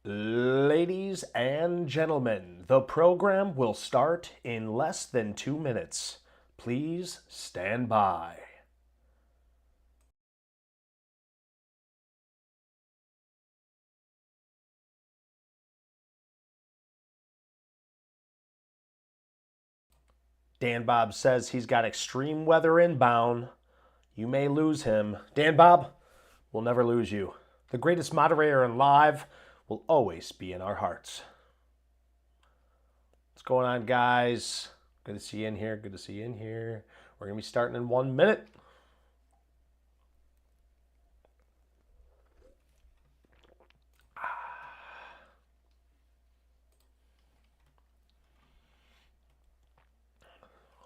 Ladies and gentlemen, the program will start in less than 2 minutes. Please stand by. Dan Bob says he's got extreme weather inbound. You may lose him. Dan Bob, we'll never lose you. The greatest moderator in live will always be in our hearts. What's going on, guys? Good to see you in here. Good to see you in here. We're going to be starting in 1 minute.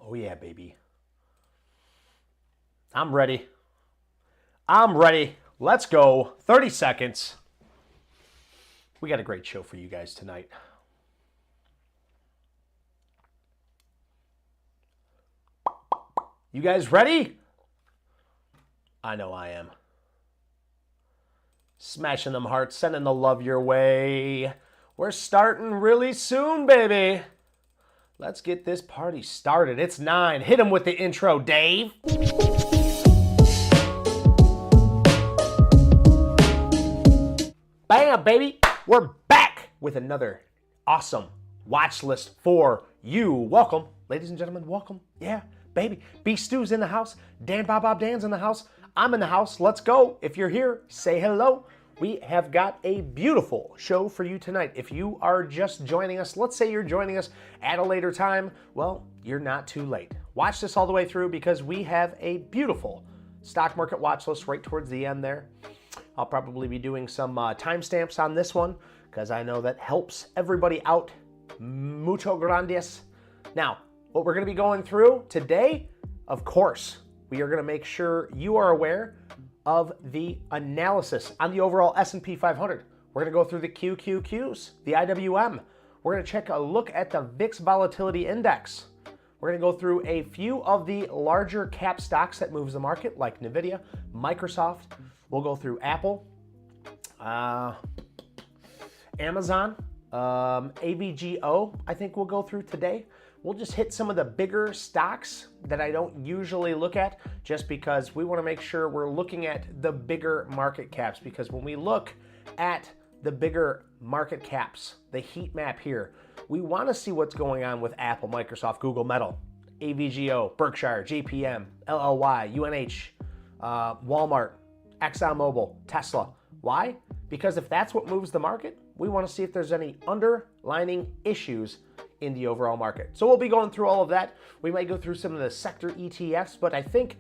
Oh, yeah, baby. I'm ready. I'm ready. Let's go. 30 seconds. We got a great show for you guys tonight. You guys ready? I know I am. Smashing them hearts, sending the love your way. We're starting really soon, baby. Let's get this party started. It's 9. Hit him with the intro, Dave. Bam, baby. We're back with another awesome watch list for you. Welcome, ladies and gentlemen. Welcome. Yeah, baby. B Stew's in the house. Dan Bob Dan's in the house. I'm in the house. Let's go. If you're here, say hello. We have got a beautiful show for you tonight. If you are just joining us, let's say you're joining us at a later time, well, you're not too late. Watch this all the way through because we have a beautiful stock market watch list right towards the end there. I'll probably be doing some timestamps on this one because I know that helps everybody out. Mucho grandes. Now, what we're going to be going through today, of course, we are going to make sure you are aware of the analysis on the overall S&P 500. We're going to go through the QQQs, the IWM. We're going to check a look at the VIX Volatility Index. We're going to go through a few of the larger cap stocks that moves the market, like NVIDIA, Microsoft. We'll go through Apple, Amazon, AVGO, I think we'll go through today. We'll just hit some of the bigger stocks that I don't usually look at just because we want to make sure we're looking at the bigger market caps, because when we look at the bigger market caps, the heat map here, we want to see what's going on with Apple, Microsoft, Google, Metal, AVGO, Berkshire, JPM, LLY, UNH, Walmart, ExxonMobil, Tesla. Why? Because if that's what moves the market, we want to see if there's any underlying issues in the overall market. So we'll be going through all of that. We might go through some of the sector ETFs, but I think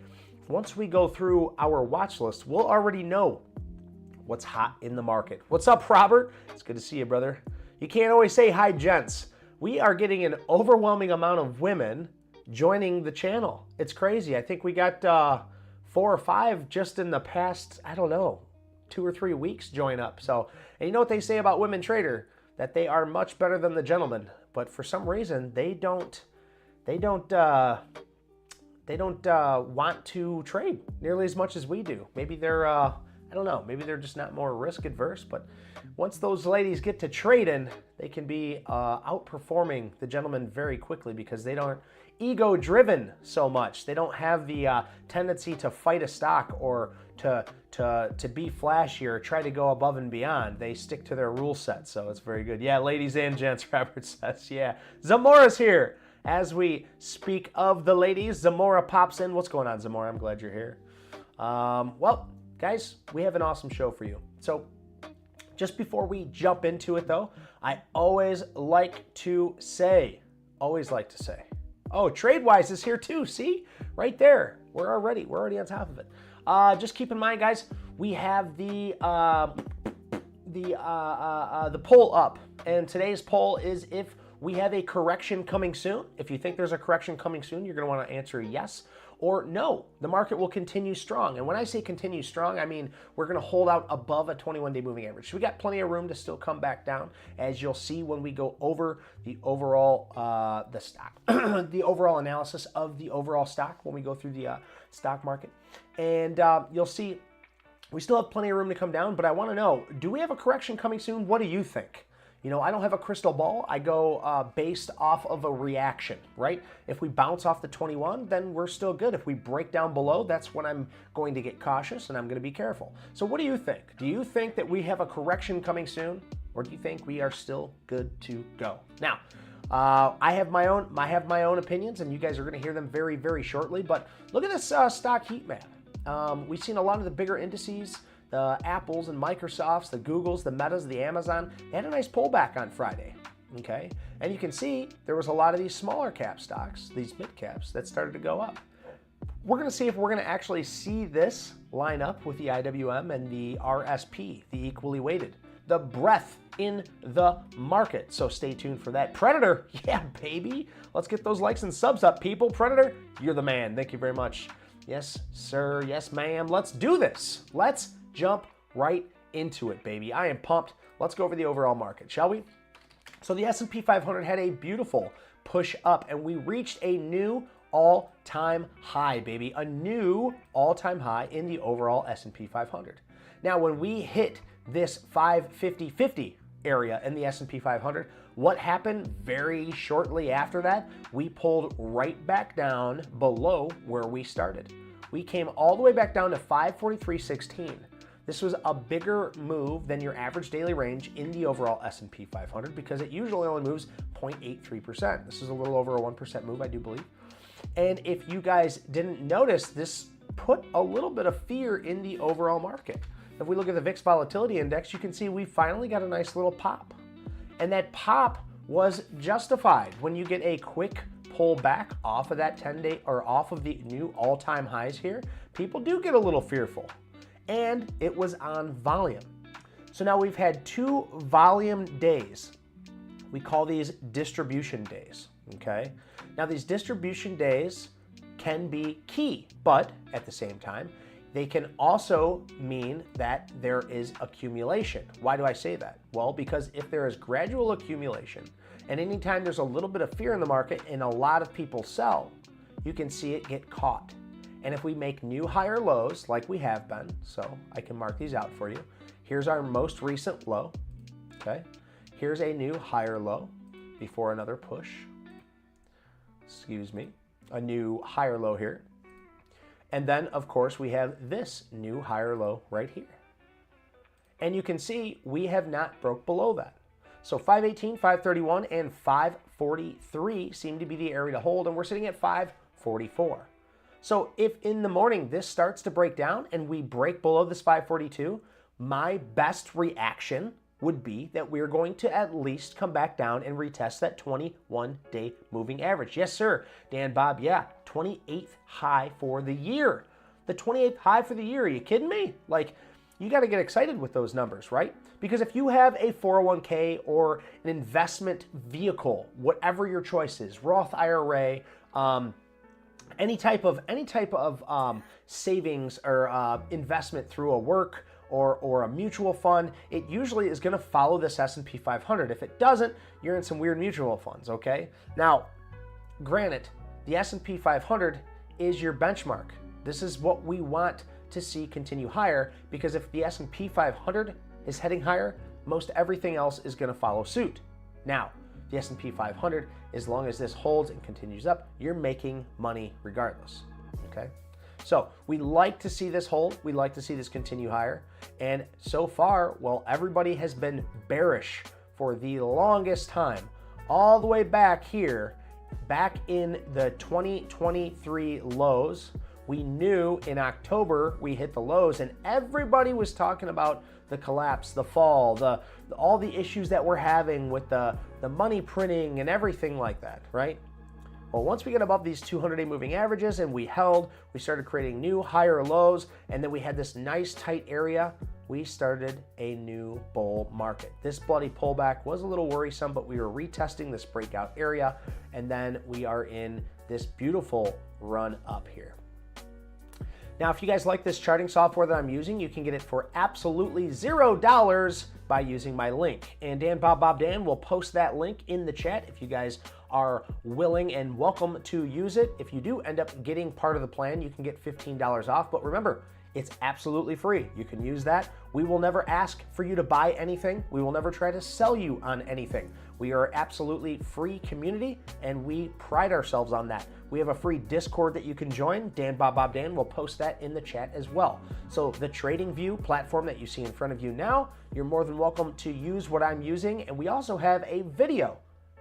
once we go through our watch list, we'll already know what's hot in the market. What's up, Robert? It's good to see you, brother. You can't always say hi, gents. We are getting an overwhelming amount of women joining the channel. It's crazy. I think we got 4 or 5 just in the past, I don't know, 2 or 3 weeks join up. So, and you know what they say about women trader? That they are much better than the gentlemen. But for some reason, they don't want to trade nearly as much as we do. Maybe they're, I don't know, maybe they're just not more risk adverse. But once those ladies get to trading, they can be outperforming the gentlemen very quickly because they don't ego driven so much. They don't have the tendency to fight a stock or to be flashy or try to go above and beyond. They stick to their rule set, so it's very good. Yeah, ladies and gents, Robert says, yeah. Zamora's here. As we speak of the ladies, Zamora pops in. What's going on, Zamora? I'm glad you're here. Well, guys, we have an awesome show for you. So just before we jump into it, though, I always like to say, oh, TradeWise is here too. See, right there. We're already on top of it. Just keep in mind, guys, we have the poll up, and today's poll is if we have a correction coming soon. If you think there's a correction coming soon, you're going to want to answer yes or no. The market will continue strong, and when I say continue strong, I mean we're going to hold out above a 21-day moving average. So we got plenty of room to still come back down, as you'll see when we go over the overall the stock, the overall analysis of the overall stock when we go through the stock market, and you'll see We still have plenty of room to come down, but I want to know, do we have a correction coming soon? What do you think? You know, I don't have a crystal ball. I go based off of a reaction, right? If we bounce off the 21, then we're still good. If we break down below, that's when I'm going to get cautious and I'm going to be careful. So what do you think? Do you think that we have a correction coming soon? Or do you think we are still good to go? Now, I have my own opinions, and you guys are going to hear them very, very shortly. But look at this stock heat map. We've seen a lot of the bigger indices, the Apples and Microsofts, the Googles, the Metas, the Amazon. They had a nice pullback on Friday, okay? And you can see there was a lot of these smaller cap stocks, these mid caps, that started to go up. We're going to see if we're going to actually see this line up with the IWM and the RSP, the equally weighted, the breadth in the market. So stay tuned for that. Predator, yeah, baby. Let's get those likes and subs up, people. Predator, you're the man. Thank you very much. Yes, sir. Yes, ma'am. Let's do this. Let's jump right into it, baby. I am pumped. Let's go over the overall market, shall we? So the S&P 500 had a beautiful push up, and we reached a new all-time high, baby. A new all-time high in the overall S&P 500. Now, when we hit this 550-50 area in the S&P 500, what happened very shortly after that? We pulled right back down below where we started. We came all the way back down to 543.16. This was a bigger move than your average daily range in the overall S&P 500 because it usually only moves 0.83%. This is a little over a 1% move, I do believe. And if you guys didn't notice, this put a little bit of fear in the overall market. If we look at the VIX Volatility Index, you can see we finally got a nice little pop. And that pop was justified. When you get a quick pull back off of that 10-day or off of the new all-time highs here, people do get a little fearful. And it was on volume. So now we've had 2 volume days. We call these distribution days, okay? Now these distribution days can be key, but at the same time, they can also mean that there is accumulation. Why do I say that? Well, because if there is gradual accumulation, and anytime there's a little bit of fear in the market and a lot of people sell, you can see it get caught. And if we make new higher lows, like we have been, so I can mark these out for you. Here's our most recent low, okay? Here's a new higher low before another push. Excuse me, a new higher low here. And then, of course, we have this new higher low right here. And you can see we have not broke below that. So 518, 531, and 543 seem to be the area to hold, and we're sitting at 544. So if in the morning this starts to break down and we break below this 542, my best reaction would be that we're going to at least come back down and retest that 21-day moving average. Yes, sir. Dan Bob, yeah, 28th high for the year. The 28th high for the year. Are you kidding me? Like, you got to get excited with those numbers, right? Because if you have a 401k or an investment vehicle, whatever your choice is, Roth IRA, any type of savings or investment through a work or a mutual fund, it usually is going to follow this S&P 500. If it doesn't, you're in some weird mutual funds, okay? Now, granted, the S&P 500 is your benchmark. This is what we want to see continue higher, because if the S&P 500 is heading higher, most everything else is going to follow suit. Now, the S&P 500, as long as this holds and continues up, you're making money regardless, okay? So we like to see this hold. We like to see this continue higher. And so far, well, everybody has been bearish for the longest time, all the way back here, back in the 2023 lows. We knew in October we hit the lows, and everybody was talking about the collapse, the fall, all the issues that we're having with the money printing and everything like that, right? Well, once we get above these 200-day moving averages and we held, we started creating new higher lows, and then we had this nice tight area. We started a new bull market. This bloody pullback was a little worrisome, but we were retesting this breakout area, and then we are in this beautiful run up here. Now, if you guys like this charting software that I'm using, you can get it for absolutely $0 by using my link. And Dan will post that link in the chat if you guys are willing and welcome to use it. If you do end up getting part of the plan, you can get $15 off. But remember, It's absolutely free. You can use that. We will never ask for you to buy anything. We will never try to sell you on anything. We are absolutely free community, and we pride ourselves on that. We have a free Discord that you can join. Dan Bob Bob Dan will post that in the chat as well. So the TradingView platform that you see in front of you now, you're more than welcome to use what I'm using. And we also have a video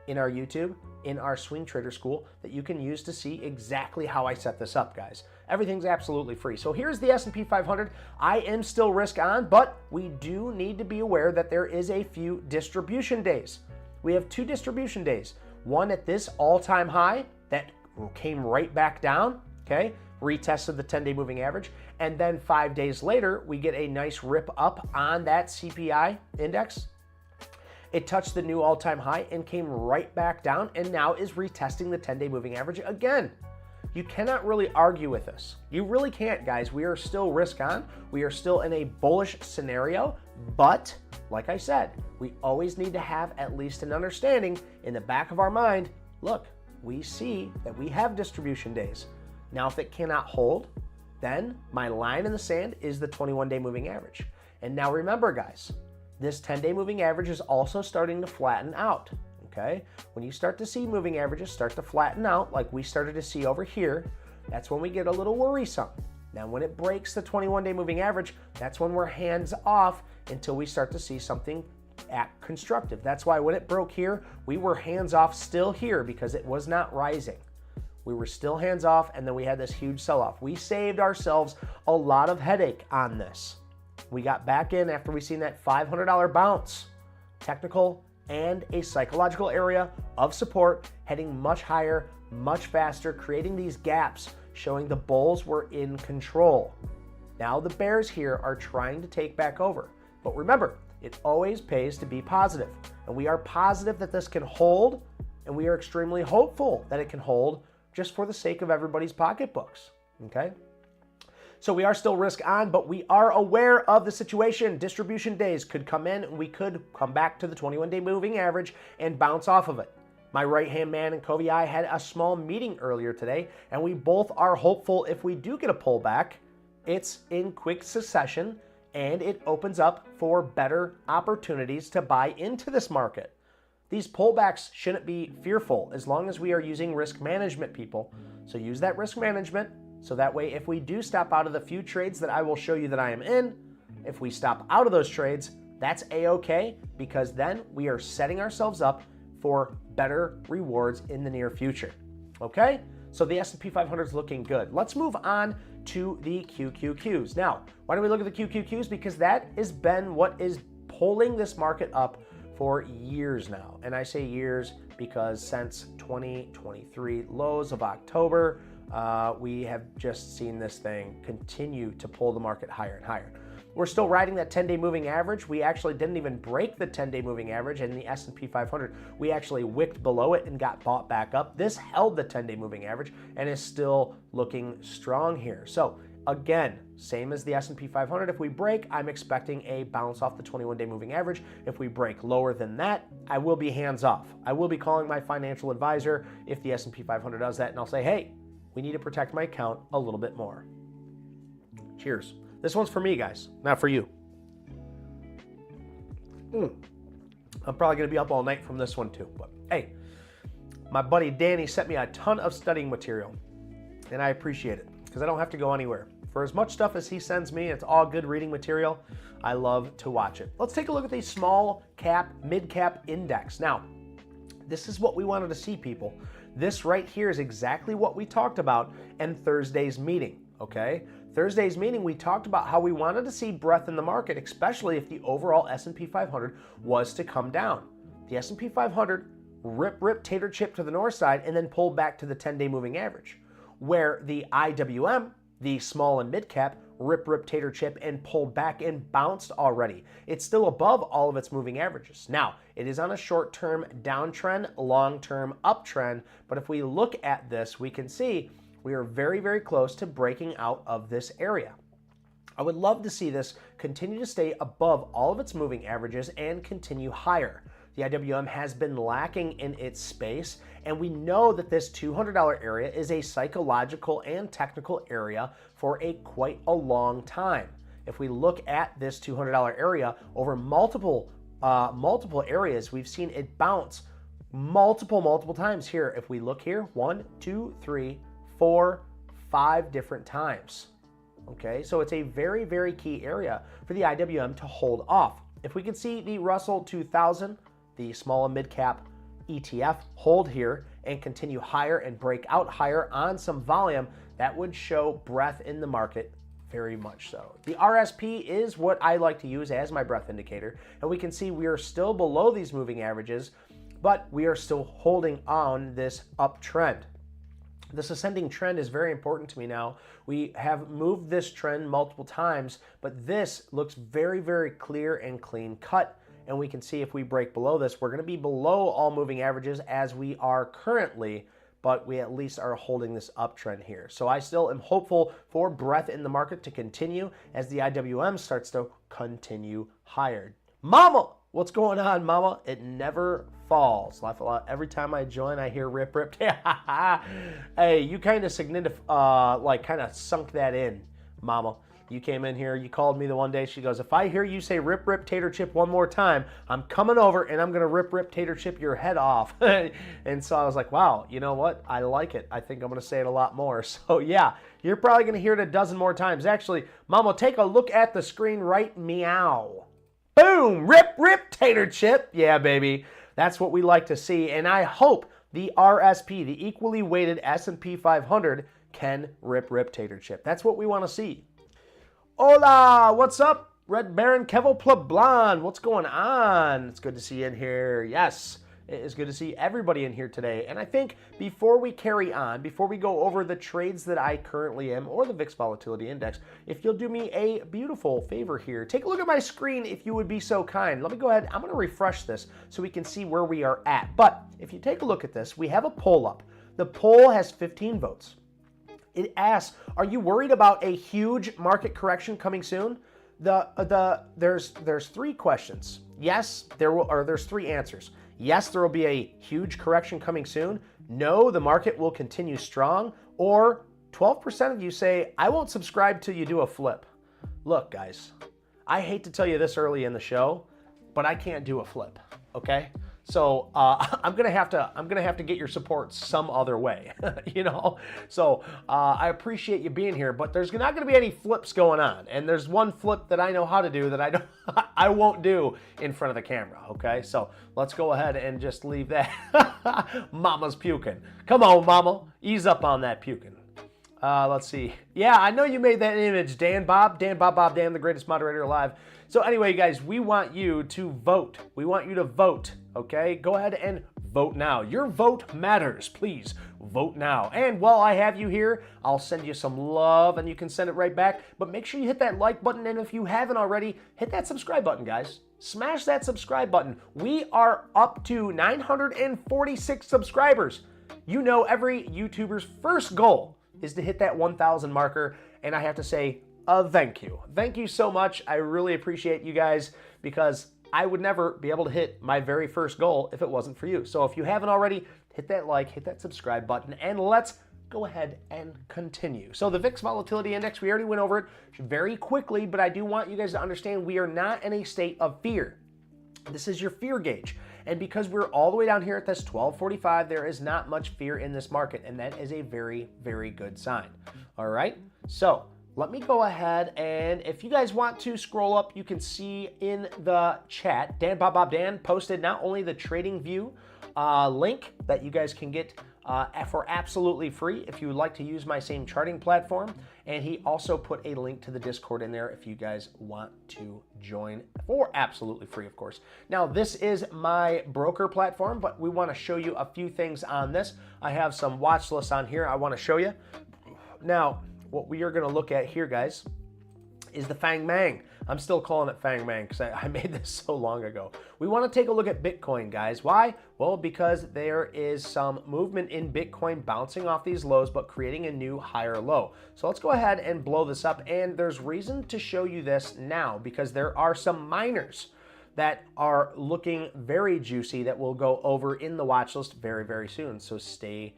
in our YouTube, in our Swing Trader School, that you can use to see exactly how I set this up, guys. Everything's absolutely free. So here's the S&P 500. I am still risk on, but we do need to be aware that there is a few distribution days. We have 2 distribution days. One at this all-time high that came right back down, okay? Retested the 10-day moving average. And then 5 days later, we get a nice rip up on that CPI index. It touched the new all-time high and came right back down and now is retesting the 10-day moving average again. You cannot really argue with this. You really can't, guys. We are still risk on. We are still in a bullish scenario, but like I said, we always need to have at least an understanding in the back of our mind. Look, we see that we have distribution days. Now, if it cannot hold, then my line in the sand is the 21-day moving average. And now remember, guys, this 10-day moving average is also starting to flatten out, okay? When you start to see moving averages start to flatten out, like we started to see over here, that's when we get a little worrisome. Now, when it breaks the 21-day moving average, that's when we're hands off until we start to see something constructive. That's why when it broke here, we were hands off still here because it was not rising. We were still hands off, and then we had this huge sell-off. We saved ourselves a lot of headache on this. We got back in after we seen that $500 bounce, technical and a psychological area of support, heading much higher, much faster, creating these gaps, showing the bulls were in control. Now the bears here are trying to take back over. But remember, it always pays to be positive. And we are positive that this can hold, and we are extremely hopeful that it can hold just for the sake of everybody's pocketbooks, okay? So we are still risk on, but we are aware of the situation. Distribution days could come in, and we could come back to the 21-day moving average and bounce off of it. My right-hand man and Covey I had a small meeting earlier today, and we both are hopeful if we do get a pullback, it's in quick succession, and it opens up for better opportunities to buy into this market. These pullbacks shouldn't be fearful as long as we are using risk management, people. So use that risk management so that way if we do stop out of the few trades that I will show you that I am in, if we stop out of those trades, that's a-okay, because then we are setting ourselves up for better rewards in the near future. Okay? So the S&P 500 is looking good. Let's move on to the QQQs. Now, why do we look at the QQQs? Because that has been what is pulling this market up for years now. And I say years because since 2023 lows of October, we have just seen this thing continue to pull the market higher and higher. We're still riding that 10-day moving average. We actually didn't even break the 10-day moving average in the S&P 500. We actually wicked below it and got bought back up. This held the 10-day moving average and is still looking strong here. So again, same as the S&P 500. If we break, I'm expecting a bounce off the 21-day moving average. If we break lower than that, I will be hands off. I will be calling my financial advisor if the S&P 500 does that, and I'll say, hey, we need to protect my account a little bit more. Cheers. This one's for me, guys, not for you. I'm probably going to be up all night from this one too. But hey, my buddy Danny sent me a ton of studying material, and I appreciate it because I don't have to go anywhere. For as much stuff as he sends me, it's all good reading material. I love to watch it. Let's take a look at the small cap, mid cap index. Now, this is what we wanted to see, people. This right here is exactly what we talked about in Thursday's meeting, okay? Thursday's meeting, we talked about how we wanted to see breadth in the market, especially if the overall S&P 500 was to come down. The S&P 500 rip, tater chip to the north side and then pulled back to the 10-day moving average, where the IWM, the small and mid cap, rip, tater chip and pulled back and bounced already. It's still above all of its moving averages. Now, it is on a short-term downtrend, long-term uptrend, but if we look at this, we can see we are very, very close to breaking out of this area. I would love to see this continue to stay above all of its moving averages and continue higher. The IWM has been lacking in its space, And we know that this $200 area is a psychological and technical area for quite a long time. If we look at this $200 area over multiple areas, we've seen it bounce multiple times here. If we look here, 1, 2, 3, 4, 5 different times. Okay, so it's a very key area for the IWM to hold off. If we can see the Russell 2000, the small and mid cap ETF, hold here and continue higher and break out higher on some volume, that would show breadth in the market. Very much so. The RSP is what I like to use as my breadth indicator, and we can see we are still below these moving averages, but we are still holding on this uptrend. This ascending trend is very important to me now. We have moved this trend multiple times, but this looks very clear and clean cut, and we can see if we break below this, we're going to be below all moving averages as we are currently, but we at least are holding this uptrend here. So I still am hopeful for breadth in the market to continue as the IWM starts to continue higher. Mama, what's going on, mama? It never falls. Laugh a lot. Every time I join, I hear rip. Hey, you kind of kind of sunk that in, mama. You came in here, you called me the one day, she goes, if I hear you say rip tater chip one more time, I'm coming over and I'm gonna rip tater chip your head off. And so I was like, wow, you know what? I like it. I think I'm gonna say it a lot more. So yeah, you're probably gonna hear it a dozen more times. Actually, mama, take a look at the screen right meow. Boom, rip tater chip. Yeah, baby. That's what we like to see. And I hope the RSP, the equally weighted S&P 500, can rip tater chip. That's what we want to see. Hola, what's up? Red Baron Kevel Pleblan, what's going on? It's good to see you in here. Yes, it is good to see everybody in here today. And I think before we carry on, before we go over the trades that I currently am or the VIX Volatility Index, if you'll do me a beautiful favor here, take a look at my screen if you would be so kind. Let me go ahead. I'm going to refresh this so we can see where we are at. But if you take a look at this, we have a poll up. The poll has 15 votes. It asks, are you worried about a huge market correction coming soon? There's 3 questions. Yes, there's 3 answers. Yes, there will be a huge correction coming soon. No, the market will continue strong. Or 12% of you say, I won't subscribe till you do a flip. Look, guys, I hate to tell you this early in the show, but I can't do a flip, okay? So I'm gonna have to get your support some other way, you know. So I appreciate you being here, but there's not gonna be any flips going on. And there's one flip that I know how to do that I won't do in front of the camera. Okay, so let's go ahead and just leave that. Mama's puking. Come on, Mama, ease up on that puking. Let's see. Yeah, I know you made that image, Dan Bob, Dan, the greatest moderator alive. So anyway, guys, we want you to vote. We want you to vote, okay? Go ahead and vote now. Your vote matters. Please vote now. And while I have you here, I'll send you some love and you can send it right back. But make sure you hit that like button. And if you haven't already, hit that subscribe button, guys. Smash that subscribe button. We are up to 946 subscribers. You know, every YouTuber's first goal is to hit that 1,000 marker. And I have to say, thank you. Thank you so much. I really appreciate you guys because I would never be able to hit my very first goal if it wasn't for you. So if you haven't already, hit that like, hit that subscribe button, and let's go ahead and continue. So the VIX Volatility Index, we already went over it very quickly, but I do want you guys to understand we are not in a state of fear. This is your fear gauge. And because we're all the way down here at this 1245, there is not much fear in this market, and that is a very good sign. All right, so let me go ahead, and if you guys want to scroll up, you can see in the chat, Dan Bob Dan posted not only the Trading View link that you guys can get for absolutely free if you would like to use my same charting platform, and he also put a link to the Discord in there if you guys want to join for absolutely free, of course. Now, this is my broker platform, but we want to show you a few things on this. I have some watch lists on here I want to show you. Now, what we are going to look at here, guys, is the Fang Mang. I'm still calling it Fang Mang because I made this so long ago. We want to take a look at Bitcoin, guys. Why? Well, because there is some movement in Bitcoin bouncing off these lows, but creating a new higher low. So let's go ahead and blow this up. And there's reason to show you this now because there are some miners that are looking very juicy that will go over in the watch list very, very soon. So stay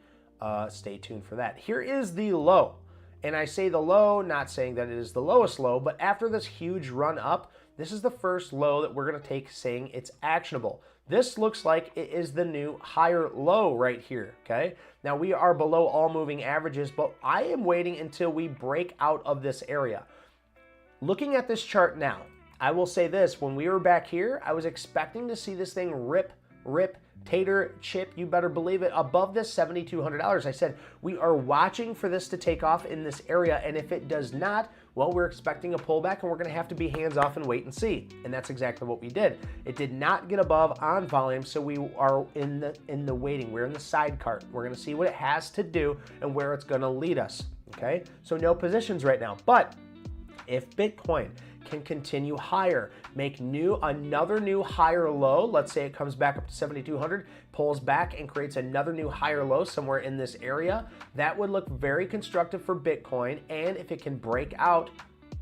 tuned for that. Here is the low. And I say the low, not saying that it is the lowest low, but after this huge run up, this is the first low that we're going to take saying it's actionable. This looks like it is the new higher low right here, okay? Now we are below all moving averages, but I am waiting until we break out of this area. Looking at this chart now, I will say this, when we were back here, I was expecting to see this thing rip, tater chip, you better believe it, above this $7,200. I said, we are watching for this to take off in this area, and if it does not, well, we're expecting a pullback, and we're gonna have to be hands off and wait and see. And that's exactly what we did. It did not get above on volume, so we are in the waiting. We're in the side cart. We're gonna see what it has to do and where it's gonna lead us, okay? So no positions right now, but if Bitcoin can continue higher, make another new higher low, let's say it comes back up to 7,200, pulls back and creates another new higher low somewhere in this area, that would look very constructive for Bitcoin. And if it can break out,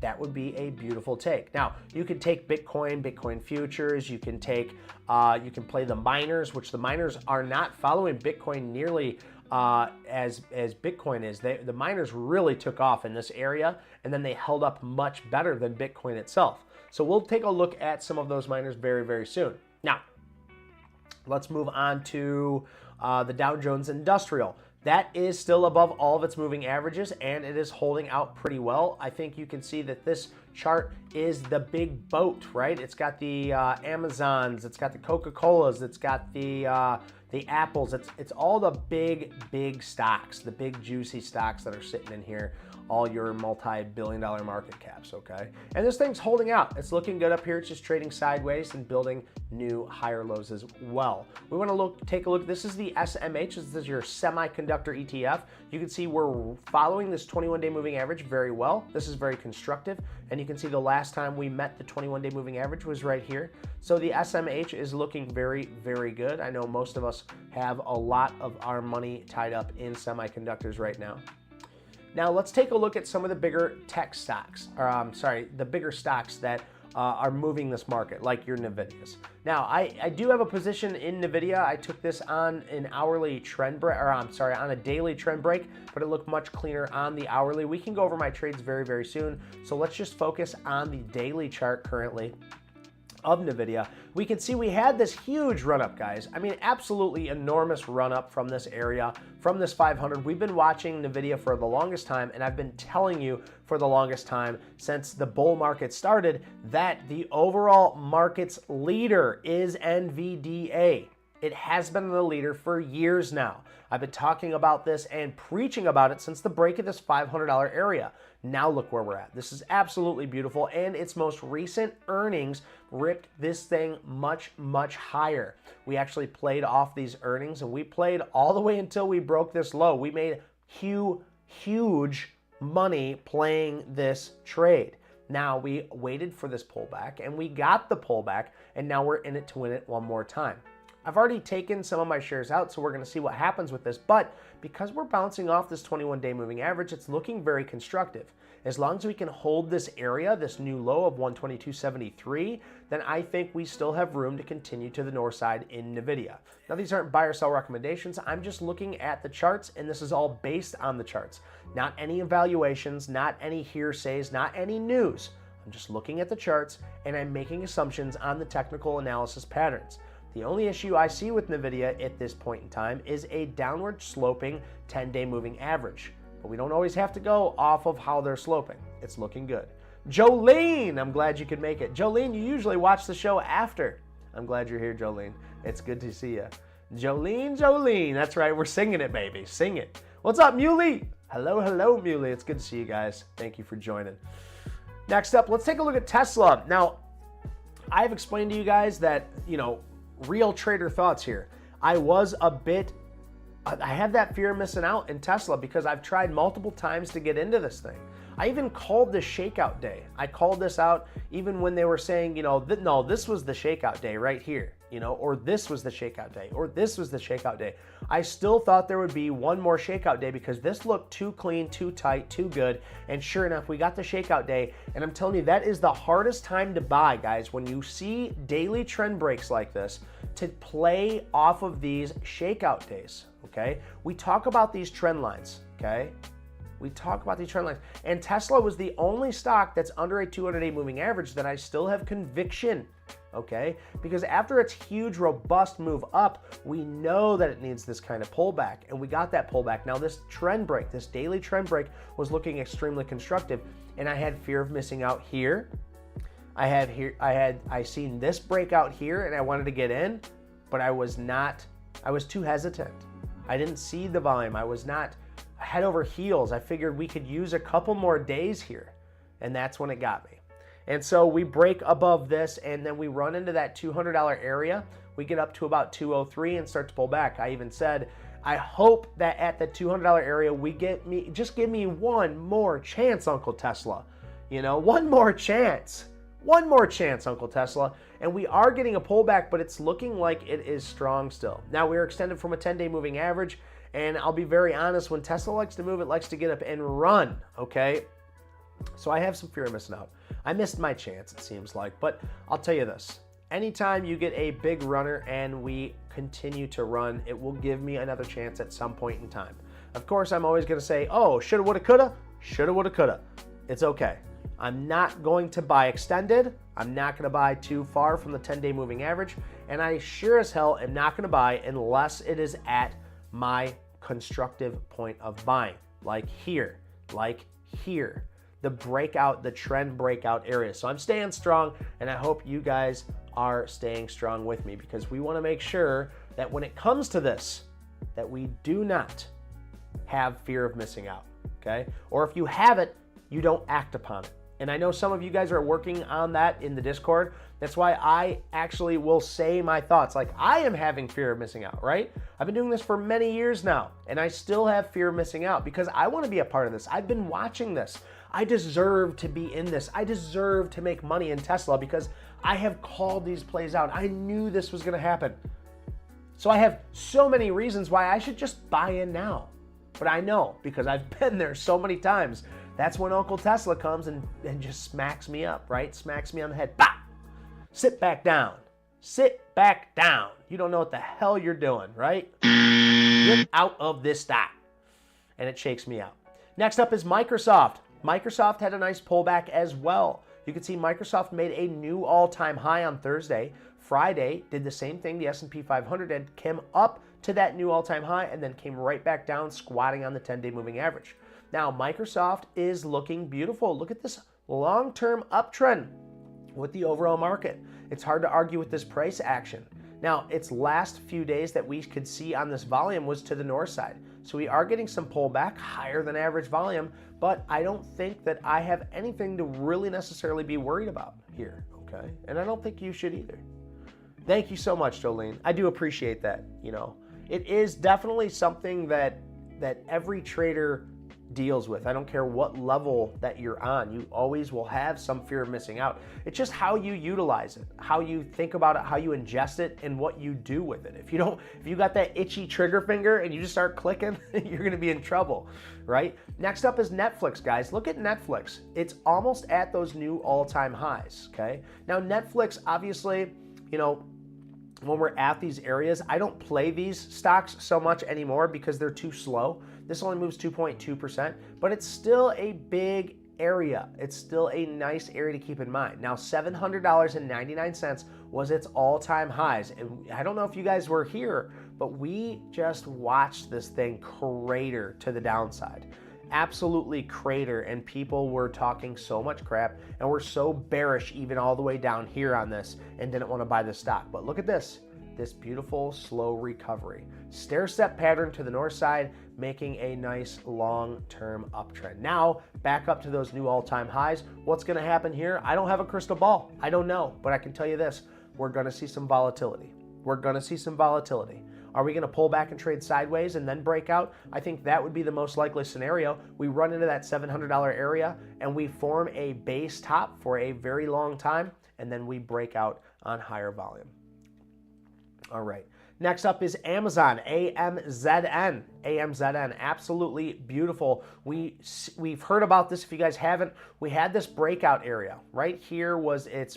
that would be a beautiful take. Now, you can take Bitcoin futures, you can take, you can play the miners, which the miners are not following Bitcoin nearly as Bitcoin is. The miners really took off in this area, and then they held up much better than Bitcoin itself. So we'll take a look at some of those miners very, very soon. Now, let's move on to the Dow Jones Industrial. That is still above all of its moving averages, and it is holding out pretty well. I think you can see that this chart is the big boat, right? It's got the Amazons, it's got the Coca-Colas, it's got the Apples. It's all the big stocks, the big juicy stocks that are sitting in here, all your multi-billion-dollar market caps, okay? And this thing's holding out. It's looking good up here. It's just trading sideways and building new higher lows as well. We want to take a look. This is the SMH. This is your semiconductor ETF. You can see we're following this 21-day moving average very well. This is very constructive. And you can see the last time we met the 21-day moving average was right here. So the SMH is looking very, very good. I know most of us have a lot of our money tied up in semiconductors right now. Now let's take a look at some of the bigger tech stocks, or the bigger stocks that are moving this market, like your Nvidias. Now I do have a position in Nvidia. I took this on an hourly trend break, or on a daily trend break, but it looked much cleaner on the hourly. We can go over my trades very, very soon. So let's just focus on the daily chart currently of Nvidia. We can see we had this huge run up, guys. I mean, absolutely enormous run up from this area, from this 500. We've been watching Nvidia for the longest time, and I've been telling you for the longest time since the bull market started that the overall market's leader is NVDA. It has been the leader for years now. I've been talking about this and preaching about it since the break of this $500 area. Now look where we're at. This is absolutely beautiful, and its most recent earnings ripped this thing much, much higher. We actually played off these earnings, and we played all the way until we broke this low. We made huge money playing this trade. Now we waited for this pullback, and we got the pullback, and now we're in it to win it one more time. I've already taken some of my shares out, so we're going to see what happens with this. But because we're bouncing off this 21-day moving average, it's looking very constructive. As long as we can hold this area, this new low of 122.73, then I think we still have room to continue to the north side in Nvidia. Now, these aren't buy or sell recommendations. I'm just looking at the charts, and this is all based on the charts. Not any evaluations, not any hearsays, not any news. I'm just looking at the charts, and I'm making assumptions on the technical analysis patterns. The only issue I see with Nvidia at this point in time is a downward sloping 10-day moving average. But we don't always have to go off of how they're sloping. It's looking good. Jolene, I'm glad you could make it. Jolene, you usually watch the show after. I'm glad you're here, Jolene. It's good to see you. Jolene, that's right. We're singing it, baby. Sing it. What's up, Muley? Hello, Muley. It's good to see you guys. Thank you for joining. Next up, let's take a look at Tesla. Now, I've explained to you guys that, real trader thoughts here. I have that fear of missing out in Tesla because I've tried multiple times to get into this thing. I even called this shakeout day. I called this out even when they were saying, no, this was the shakeout day right here, or this was the shakeout day, or this was the shakeout day. I still thought there would be one more shakeout day because this looked too clean, too tight, too good. And sure enough, we got the shakeout day. And I'm telling you, that is the hardest time to buy, guys, when you see daily trend breaks like this, to play off of these shakeout days, okay? We talk about these trend lines, okay? We talk about these trend lines. And Tesla was the only stock that's under a 200-day moving average that I still have conviction, okay? Because after its huge, robust move up, we know that it needs this kind of pullback, and we got that pullback. Now this trend break, this daily trend break was looking extremely constructive, and I had fear of missing out here. I seen this breakout here, and I wanted to get in, but I was too hesitant. I didn't see the volume. I was not head over heels. I figured we could use a couple more days here, and that's when it got me. And so we break above this, and then we run into that $200 area. We get up to about 203 and start to pull back. I even said, I hope that at the $200 area, just give me one more chance, Uncle Tesla. One more chance. One more chance, Uncle Tesla. And we are getting a pullback, but it's looking like it is strong still. Now, we're extended from a 10-day moving average, and I'll be very honest, when Tesla likes to move, it likes to get up and run, okay? So I have some fear of missing out. I missed my chance, it seems like, but I'll tell you this. Anytime you get a big runner and we continue to run, it will give me another chance at some point in time. Of course, I'm always going to say, oh, shoulda, woulda, coulda, shoulda, woulda, coulda. It's okay. I'm not going to buy extended. I'm not going to buy too far from the 10-day moving average, and I sure as hell am not going to buy unless it is at my constructive point of buying, like here, the trend breakout area. So I'm staying strong, and I hope you guys are staying strong with me, because we want to make sure that when it comes to this, that we do not have fear of missing out, okay? Or if you have it, you don't act upon it. And I know some of you guys are working on that in the Discord. That's why I actually will say my thoughts. Like, I am having fear of missing out, right? I've been doing this for many years now, and I still have fear of missing out because I want to be a part of this. I've been watching this. I deserve to be in this. I deserve to make money in Tesla because I have called these plays out. I knew this was going to happen. So I have so many reasons why I should just buy in now. But I know, because I've been there so many times, that's when Uncle Tesla comes and just smacks me up, right? Smacks me on the head. Bah! Sit back down. Sit back down. You don't know what the hell you're doing, right? Get out of this stock. And it shakes me out. Next up is Microsoft. Microsoft had a nice pullback as well. You can see Microsoft made a new all-time high on Thursday. Friday did the same thing. The S&P 500 and came up to that new all-time high and then came right back down, squatting on the 10-day moving average. Now, Microsoft is looking beautiful. Look at this long-term uptrend with the overall market. It's hard to argue with this price action. Now, its last few days that we could see on this volume was to the north side. So we are getting some pullback, higher than average volume, but I don't think that I have anything to really necessarily be worried about here, okay? And I don't think you should either. Thank you so much, Jolene. I do appreciate that, It is definitely something that every trader deals with. I don't care what level that you're on. You always will have some fear of missing out. It's just how you utilize it, how you think about it, how you ingest it, and what you do with it. If you got that itchy trigger finger and you just start clicking, you're going to be in trouble, right? Next up is Netflix, guys. Look at Netflix. It's almost at those new all-time highs, okay? Now, Netflix, obviously, when we're at these areas, I don't play these stocks so much anymore because they're too slow. This only moves 2.2%, but it's still a big area. It's still a nice area to keep in mind. Now, $700.99 was its all-time highs. And I don't know if you guys were here, but we just watched this thing crater to the downside. Absolutely crater, and people were talking so much crap and were so bearish even all the way down here on this and didn't want to buy the stock. But look at this beautiful slow recovery. Stair-step pattern to the north side, making a nice long-term uptrend. Now, back up to those new all-time highs. What's going to happen here? I don't have a crystal ball. I don't know, but I can tell you this. We're going to see some volatility. We're going to see some volatility. Are we going to pull back and trade sideways and then break out? I think that would be the most likely scenario. We run into that $700 area and we form a base top for a very long time, and then we break out on higher volume. All right. Next up is Amazon, AMZN. AMZN, absolutely beautiful. We've heard about this. If you guys haven't, we had this breakout area. Right here was its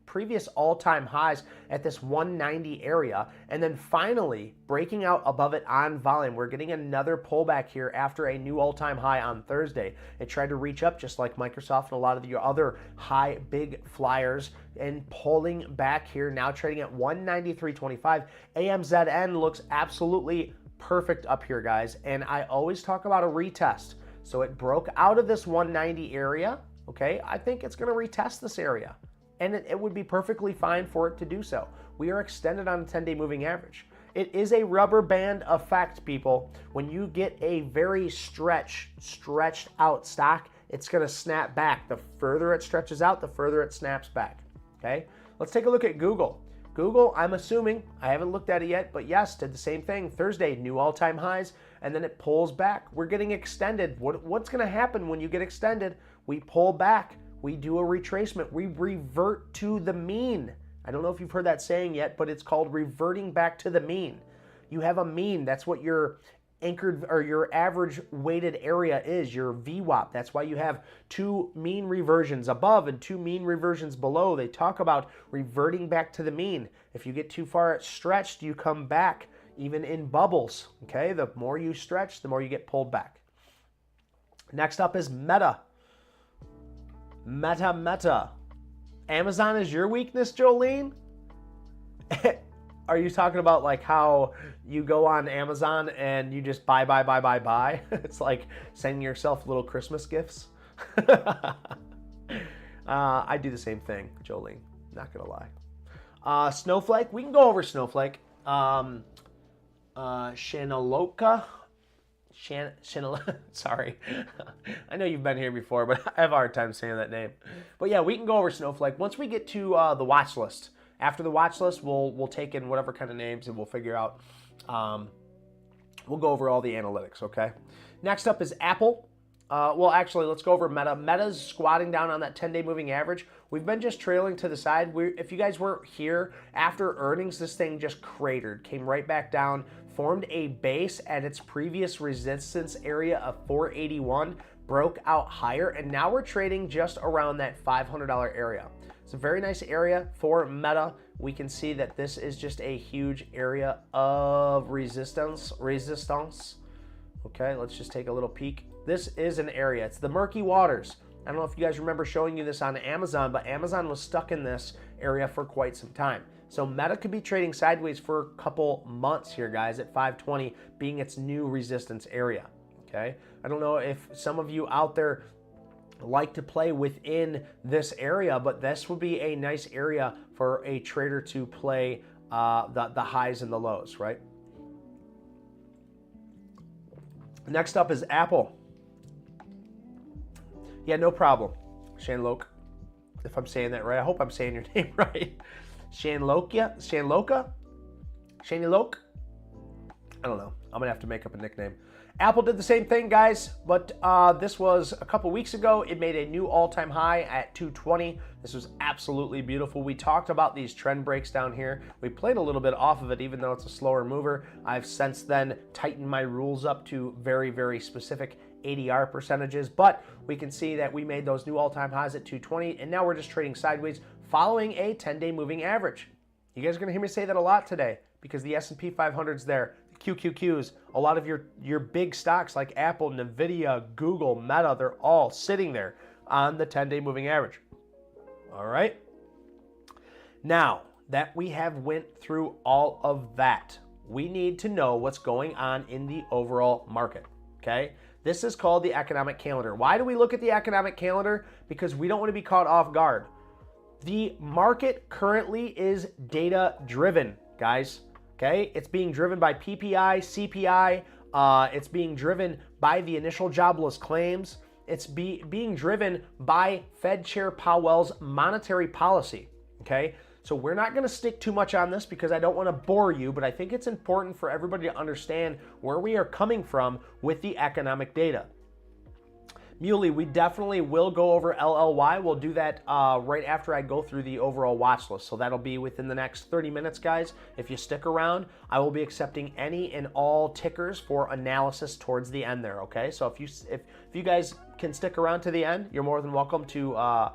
previous all-time highs at this 190 area, and then finally breaking out above it on volume. We're getting another pullback here after a new all-time high on Thursday. It tried to reach up just like Microsoft and a lot of your other high big flyers, and pulling back here, now trading at 193.25. AMZN looks absolutely perfect up here, guys, and I always talk about a retest. So it broke out of this 190 area, okay? I think it's going to retest this area, and it would be perfectly fine for it to do so. We are extended on a 10-day moving average. It is a rubber band effect, people. When you get a very stretched out stock, it's going to snap back. The further it stretches out, the further it snaps back, okay? Let's take a look at Google. Google, I'm assuming, I haven't looked at it yet, but yes, did the same thing. Thursday, new all-time highs, and then it pulls back. We're getting extended. What's going to happen when you get extended? We pull back. We do a retracement. We revert to the mean. I don't know if you've heard that saying yet, but it's called reverting back to the mean. You have a mean. That's what your anchored or your average weighted area is, your VWAP. That's why you have two mean reversions above and two mean reversions below. They talk about reverting back to the mean. If you get too far stretched, you come back, even in bubbles. Okay, the more you stretch, the more you get pulled back. Next up is Meta. Meta. Amazon is your weakness, Jolene? Are you talking about like how you go on Amazon and you just buy? It's like sending yourself little Christmas gifts. I do the same thing, Jolene. Not gonna lie. Snowflake. We can go over Snowflake. Shanaloka. Sorry. I know you've been here before, but I have a hard time saying that name. But yeah, we can go over Snowflake. Once we get to the watch list. After the watch list, we'll take in whatever kind of names and we'll figure out, we'll go over all the analytics, okay? Next up is Apple. Well, actually, let's go over Meta. Meta's squatting down on that 10-day moving average. We've been just trailing to the side. If you guys weren't here, after earnings, this thing just cratered, came right back down, formed a base at its previous resistance area of 481, broke out higher, and now we're trading just around that $500 area. It's a very nice area for Meta. We can see that this is just a huge area of resistance. Okay, let's just take a little peek. This is an area. It's the murky waters. I don't know if you guys remember showing you this on Amazon, but Amazon was stuck in this area for quite some time. So Meta could be trading sideways for a couple months here, guys, at 520 being its new resistance area. Okay, I don't know if some of you out there like to play within this area, but this would be a nice area for a trader to play the highs and the lows, right? Next up is Apple. Yeah, no problem. Shanloka, if I'm saying that right. I hope I'm saying your name right. Shanloka? Shanilok? I don't know. I'm gonna have to make up a nickname. Apple did the same thing, guys, but this was a couple weeks ago. It made a new all-time high at 220. This was absolutely beautiful. We talked about these trend breaks down here. We played a little bit off of it, even though it's a slower mover. I've since then tightened my rules up to very, very specific ADR percentages, but we can see that we made those new all-time highs at 220, and now we're just trading sideways following a 10-day moving average. You guys are going to hear me say that a lot today because the S&P 500's there. QQQs, a lot of your big stocks like Apple, Nvidia, Google, Meta, they're all sitting there on the 10-day moving average. All right. Now that we have went through all of that, we need to know what's going on in the overall market. Okay. This is called the economic calendar. Why do we look at the economic calendar? Because we don't want to be caught off guard. The market currently is data driven, guys. Okay, it's being driven by PPI, CPI, it's being driven by the initial jobless claims, it's being driven by Fed Chair Powell's monetary policy, okay? So we're not going to stick too much on this because I don't want to bore you, but I think it's important for everybody to understand where we are coming from with the economic data. Muley, we definitely will go over LLY. We'll do that right after I go through the overall watch list. So that'll be within the next 30 minutes, guys. If you stick around, I will be accepting any and all tickers for analysis towards the end there, okay? So if you guys can stick around to the end, you're more than welcome to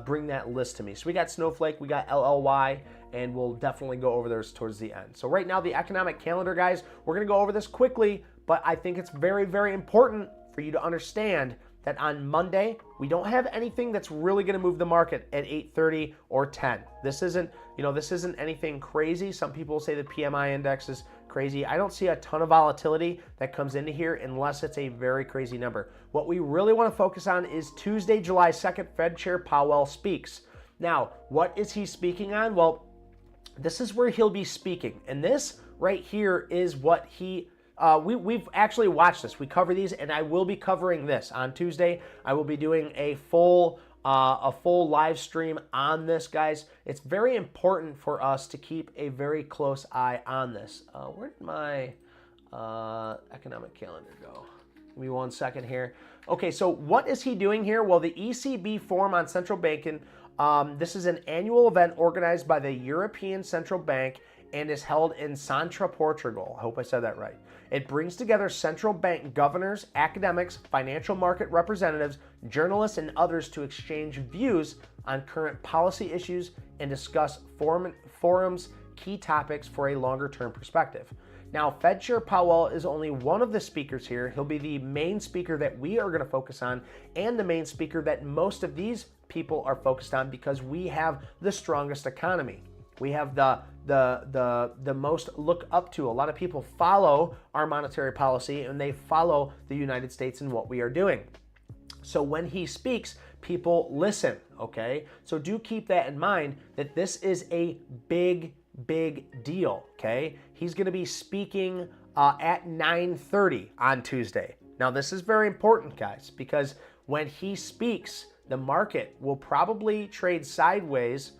bring that list to me. So we got Snowflake, we got LLY, and we'll definitely go over those towards the end. So right now, the economic calendar, guys, we're going to go over this quickly, but I think it's very, very important for you to understand that on Monday, we don't have anything that's really going to move the market at 8:30 or 10. This isn't anything crazy. Some people say the PMI index is crazy. I don't see a ton of volatility that comes into here unless it's a very crazy number. What we really want to focus on is Tuesday, July 2nd, Fed Chair Powell speaks. Now, what is he speaking on? Well, this is where he'll be speaking. And this right here is what we've actually watched this. We cover these, and I will be covering this on Tuesday. I will be doing a full live stream on this, guys. It's very important for us to keep a very close eye on this. Where did my economic calendar go? Give me 1 second here. Okay, so what is he doing here? Well, the ECB Forum on Central Banking. This is an annual event organized by the European Central Bank and is held in Sintra, Portugal. I hope I said that right. It brings together central bank governors, academics, financial market representatives, journalists, and others to exchange views on current policy issues and discuss forum's key topics for a longer-term perspective. Now, Fed Chair Powell is only one of the speakers here. He'll be the main speaker that we are going to focus on and the main speaker that most of these people are focused on because we have the strongest economy. We have the most look up to. A lot of people follow our monetary policy and they follow the United States and what we are doing. So when he speaks, people listen, okay? So do keep that in mind that this is a big deal, okay? He's going to be speaking at 9:30 on Tuesday. Now, this is very important, guys, because when he speaks, the market will probably trade sideways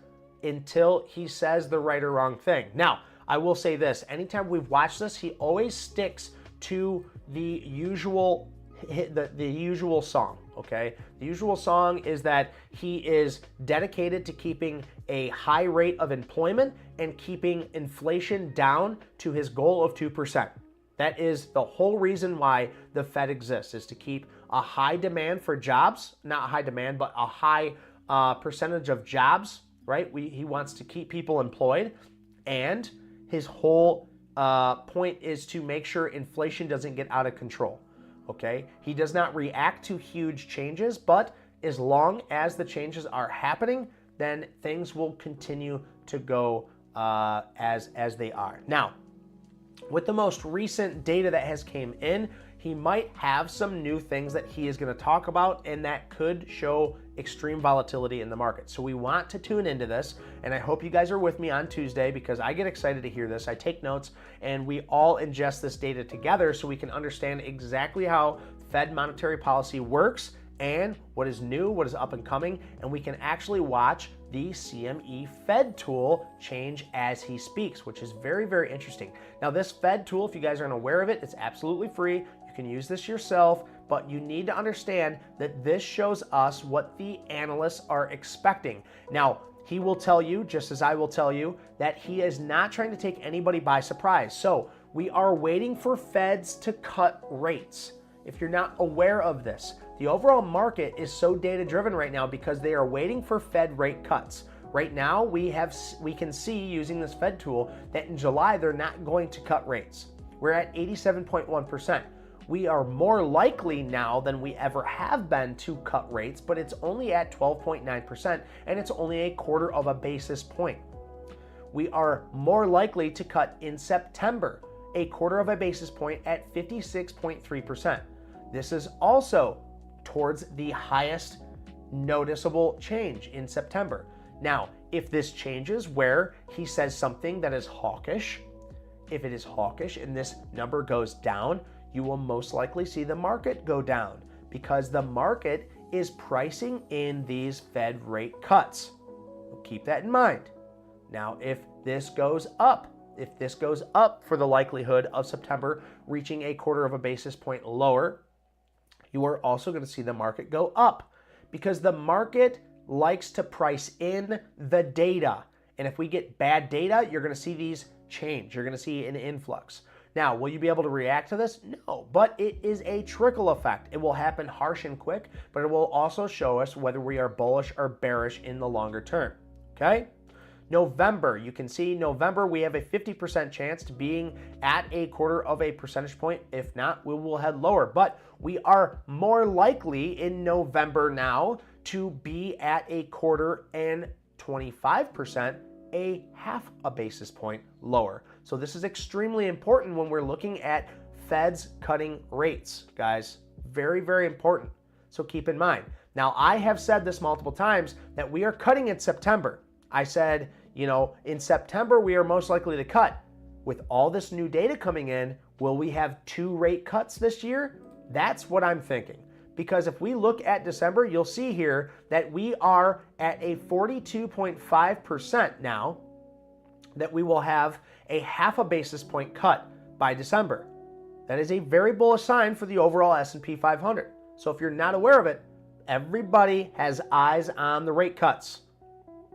until he says the right or wrong thing. Now, I will say this. Anytime we've watched this, he always sticks to the usual song, okay? The usual song is that he is dedicated to keeping a high rate of employment and keeping inflation down to his goal of 2%. That is the whole reason why the Fed exists, is to keep a high demand for jobs, not a high demand, but a high percentage of jobs, right? He wants to keep people employed, and his whole point is to make sure inflation doesn't get out of control, okay? He does not react to huge changes, but as long as the changes are happening, then things will continue to go as they are. Now, with the most recent data that has came in, he might have some new things that he is going to talk about, and that could show extreme volatility in the market. So we want to tune into this, and I hope you guys are with me on Tuesday because I get excited to hear this. I take notes, and we all ingest this data together so we can understand exactly how Fed monetary policy works and what is new, what is up and coming, and we can actually watch the CME Fed tool change as he speaks, which is very, very interesting. Now, this Fed tool, if you guys aren't aware of it, it's absolutely free. You can use this yourself, but you need to understand that this shows us what the analysts are expecting. Now, he will tell you, just as I will tell you, that he is not trying to take anybody by surprise. So we are waiting for Feds to cut rates. If you're not aware of this, the overall market is so data-driven right now because they are waiting for Fed rate cuts. Right now, we can see using this Fed tool that in July, they're not going to cut rates. We're at 87.1%. We are more likely now than we ever have been to cut rates, but it's only at 12.9%, and it's only a quarter of a basis point. We are more likely to cut in September, a quarter of a basis point at 56.3%. This is also towards the highest noticeable change in September. Now, if this changes where he says something that is hawkish, if it is hawkish and this number goes down, you will most likely see the market go down because the market is pricing in these Fed rate cuts. Keep that in mind. Now, if this goes up for the likelihood of September reaching a quarter of a basis point lower, you are also going to see the market go up because the market likes to price in the data. And if we get bad data, you're going to see these change. You're going to see an influx. Now, will you be able to react to this? No, but it is a trickle effect. It will happen harsh and quick, but it will also show us whether we are bullish or bearish in the longer term, okay? November, you can see November, we have a 50% chance to being at a quarter of a percentage point. If not, we will head lower, but we are more likely in November now to be at a quarter and 25%, a half a basis point lower. So this is extremely important when we're looking at Fed's cutting rates, guys. Very, very important. So keep in mind. Now, I have said this multiple times that we are cutting in September. I said, in September, we are most likely to cut. With all this new data coming in, will we have 2 rate cuts this year? That's what I'm thinking. Because if we look at December, you'll see here that we are at a 42.5% now that we will have a half a basis point cut by December. That is a very bullish sign for the overall S&P 500. So if you're not aware of it, everybody has eyes on the rate cuts.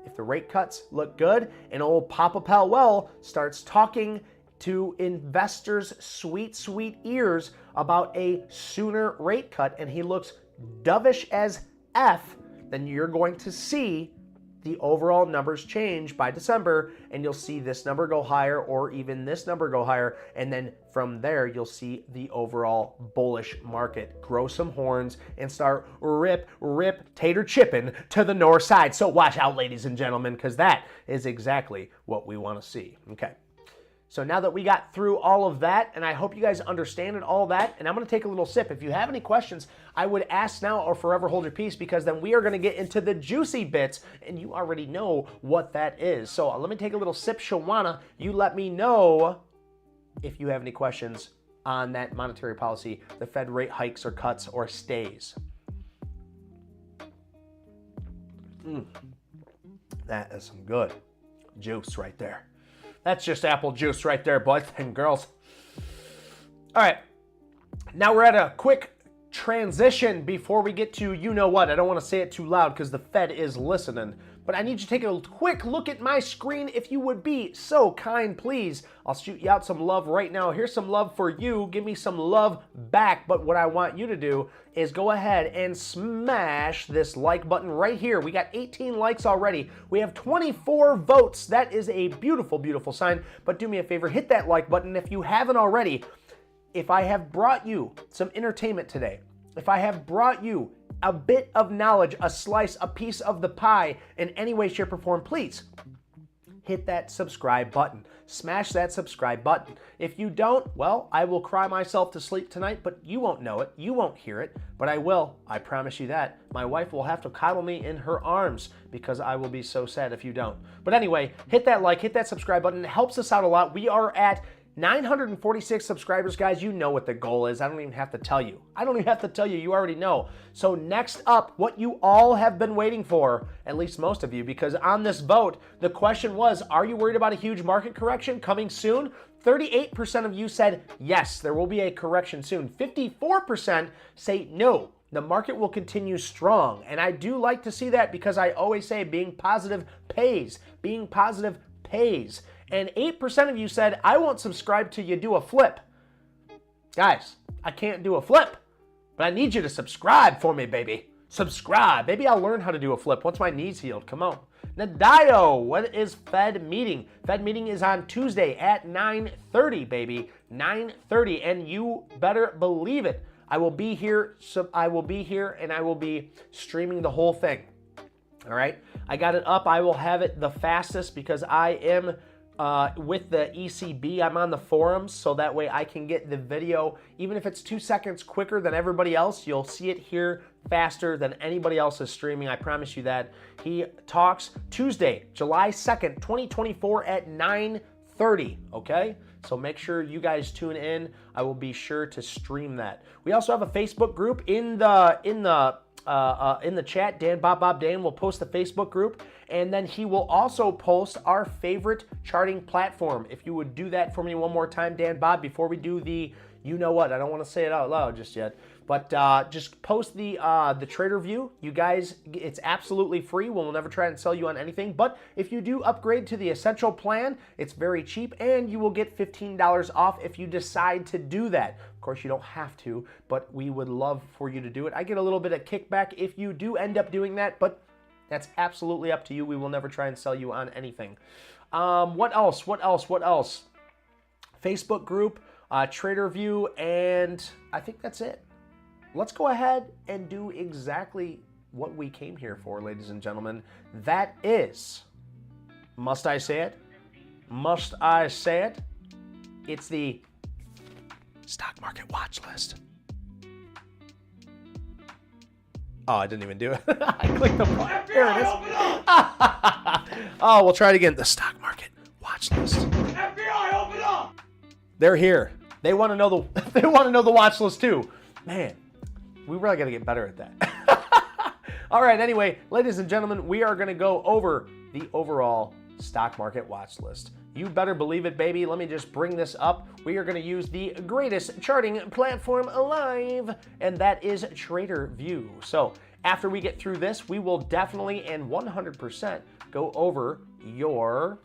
If the rate cuts look good and old Papa Powell starts talking to investors' sweet, sweet ears about a sooner rate cut and he looks dovish as F, then you're going to see the overall numbers change by December, and you'll see this number go higher or even this number go higher, and then from there you'll see the overall bullish market grow some horns and start rip tater chipping to the north side. So watch out, ladies and gentlemen, because that is exactly what we want to see. Okay. So now that we got through all of that, and I hope you guys understand all that, and I'm going to take a little sip. If you have any questions, I would ask now or forever hold your peace, because then we are going to get into the juicy bits, and you already know what that is. So let me take a little sip, Shawana. You let me know if you have any questions on that monetary policy, the Fed rate hikes or cuts or stays. That is some good juice right there. That's just apple juice right there, boys and girls. All right, now we're at a quick transition before we get to you know what. I don't want to say it too loud because the Fed is listening, but I need you to take a quick look at my screen if you would be so kind, please. I'll shoot you out some love right now. Here's some love for you. Give me some love back, but what I want you to do is go ahead and smash this like button right here. We got 18 likes already. We have 24 votes. That is a beautiful, beautiful sign, but do me a favor, hit that like button if you haven't already. If I have brought you some entertainment today, if I have brought you a bit of knowledge, a slice, a piece of the pie in any way, shape, or form, please hit that subscribe button. Smash that subscribe button. If you don't, well, I will cry myself to sleep tonight, but you won't know it. You won't hear it, but I will. I promise you that. My wife will have to coddle me in her arms because I will be so sad if you don't. But anyway, hit that like, hit that subscribe button. It helps us out a lot. We are at 946 subscribers, guys. You know what the goal is. I don't even have to tell you. You already know. So next up, what you all have been waiting for, at least most of you, because on this vote, the question was, are you worried about a huge market correction coming soon? 38% of you said yes, there will be a correction soon. 54% say no, the market will continue strong. And I do like to see that because I always say being positive pays. Being positive pays. And 8% of you said, I won't subscribe till you do a flip. Guys, I can't do a flip, but I need you to subscribe for me, baby. Subscribe. Maybe I'll learn how to do a flip once my knees healed. Come on. Nadayo, what is Fed meeting? Fed meeting is on Tuesday at 9:30, baby. 9:30, and you better believe it. I will be here, and I will be streaming the whole thing. All right? I got it up. I will have it the fastest because I am with the ECB. I'm on the forums, so that way I can get the video, even if it's 2 seconds quicker than everybody else, you'll see it here faster than anybody else is streaming. I promise you that. He talks Tuesday, July 2nd, 2024 at 9:30, okay? So make sure you guys tune in. I will be sure to stream that. We also have a Facebook group in the in the chat. Bob Dan will post the Facebook group, and then he will also post our favorite charting platform. If you would do that for me one more time, Dan Bob, before we do the, you know what, I don't want to say it out loud just yet, but just post the trader view. You guys, it's absolutely free. We'll never try and sell you on anything, but if you do upgrade to the essential plan, it's very cheap, and you will get $15 off if you decide to do that. Of course, you don't have to, but we would love for you to do it. I get a little bit of kickback if you do end up doing that, but that's absolutely up to you. We will never try and sell you on anything. What else? Facebook group, trader view, and I think that's it. Let's go ahead and do exactly what we came here for, ladies and gentlemen. That is, must I say it? Must I say it? It's the stock market watch list. Oh, I didn't even do it. I clicked the button. Here it is. Oh, we'll try it again. The stock market watch list. FBI, open up! They're here. They want to know the watch list too. Man, we really got to get better at that. All right, anyway, ladies and gentlemen, we are going to go over the overall stock market watch list. You better believe it, baby. Let me just bring this up. We are going to use the greatest charting platform alive, and that is TraderView. So after we get through this, we will definitely and 100% go over your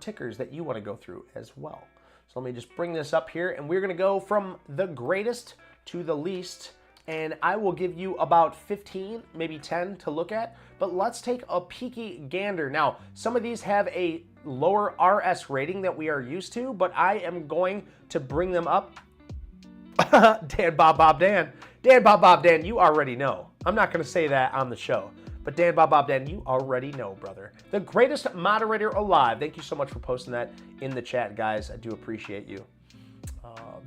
tickers that you want to go through as well. So let me just bring this up here, and we're going to go from the greatest to the least, and I will give you about 15, maybe 10 to look at, but let's take a peeky gander. Now, some of these have a lower RS rating that we are used to, but I am going to bring them up. Dan Bob Dan, you already know. I'm not going to say that on the show, but Dan Bob Dan, you already know, brother. The greatest moderator alive. Thank you so much for posting that in the chat, guys. I do appreciate you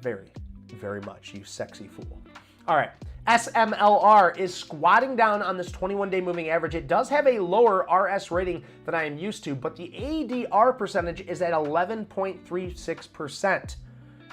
very, very much, you sexy fool. All right, SMLR is squatting down on this 21-day moving average. It does have a lower RS rating than I am used to, but the ADR percentage is at 11.36%.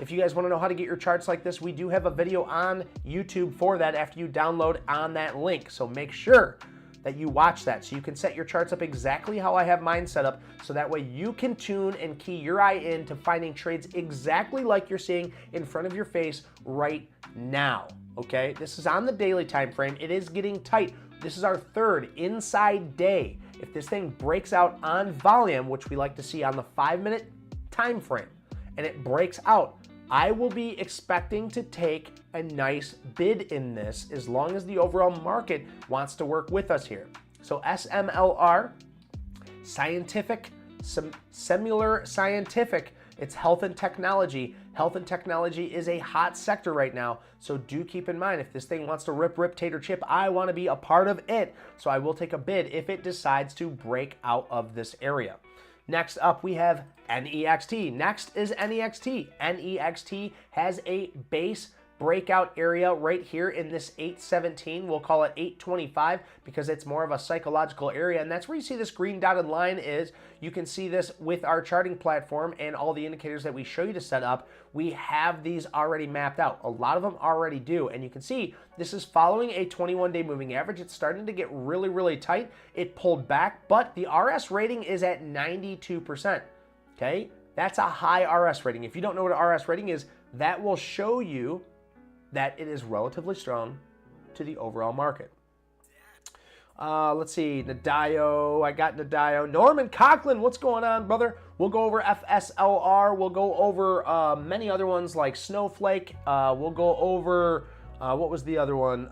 If you guys want to know how to get your charts like this, we do have a video on YouTube for that after you download on that link. So make sure that you watch that so you can set your charts up exactly how I have mine set up, so that way you can tune and key your eye in to finding trades exactly like you're seeing in front of your face right now. Okay, this is on the daily time frame. It is getting tight. This is our third inside day. If this thing breaks out on volume, which we like to see on the 5-minute time frame, and it breaks out, I will be expecting to take a nice bid in this as long as the overall market wants to work with us here. So SMLR, scientific, similar scientific, it's health and technology. Health and technology is a hot sector right now, so do keep in mind, if this thing wants to rip, tater chip, I want to be a part of it, so I will take a bid if it decides to break out of this area. Next up, we have NEXT. Next is NEXT. NEXT has a base breakout area right here in this 817. We'll call it 825 because it's more of a psychological area, and that's where you see this green dotted line is. You can see this with our charting platform and all the indicators that we show you to set up. We have these already mapped out. A lot of them already do, and you can see this is following a 21-day moving average. It's starting to get really, really tight. It pulled back, but the RS rating is at 92%. Okay, that's a high RS rating. If you don't know what an RS rating is, that will show you that it is relatively strong to the overall market. Let's see, Nadayo, I got Nadayo. Norman Conklin, what's going on, brother? We'll go over FSLR. We'll go over many other ones like Snowflake. We'll go over, what was the other one?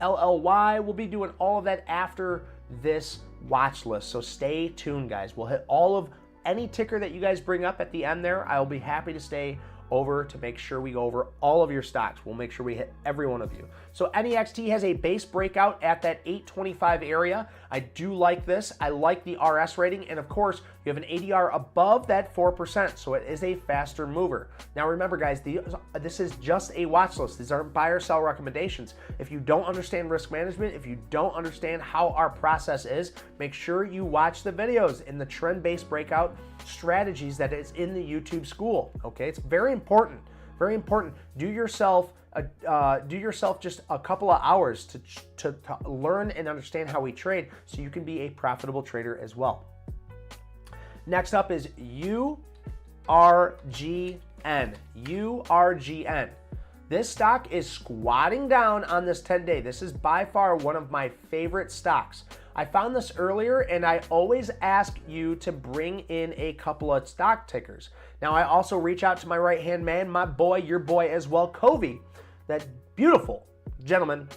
LLY. We'll be doing all of that after this watch list. So stay tuned, guys. We'll hit all of any ticker that you guys bring up at the end there. I'll be happy to stay over to make sure we go over all of your stocks. We'll make sure we hit every one of you. So NEXT has a base breakout at that 825 area. I do like this. I like the RS rating, and of course, you have an ADR above that 4%, so it is a faster mover. Now remember, guys, this is just a watch list. These aren't buy or sell recommendations. If you don't understand risk management, if you don't understand how our process is, make sure you watch the videos in the trend-based breakout strategies that is in the YouTube school. Okay, it's very important. Very important. Do yourself do yourself just a couple of hours to learn and understand how we trade so you can be a profitable trader as well. Next up is URGN. URGN. This stock is squatting down on this 10-day. This is by far one of my favorite stocks. I found this earlier, and I always ask you to bring in a couple of stock tickers. Now, I also reach out to my right-hand man, my boy, your boy as well, Covey. That beautiful gentleman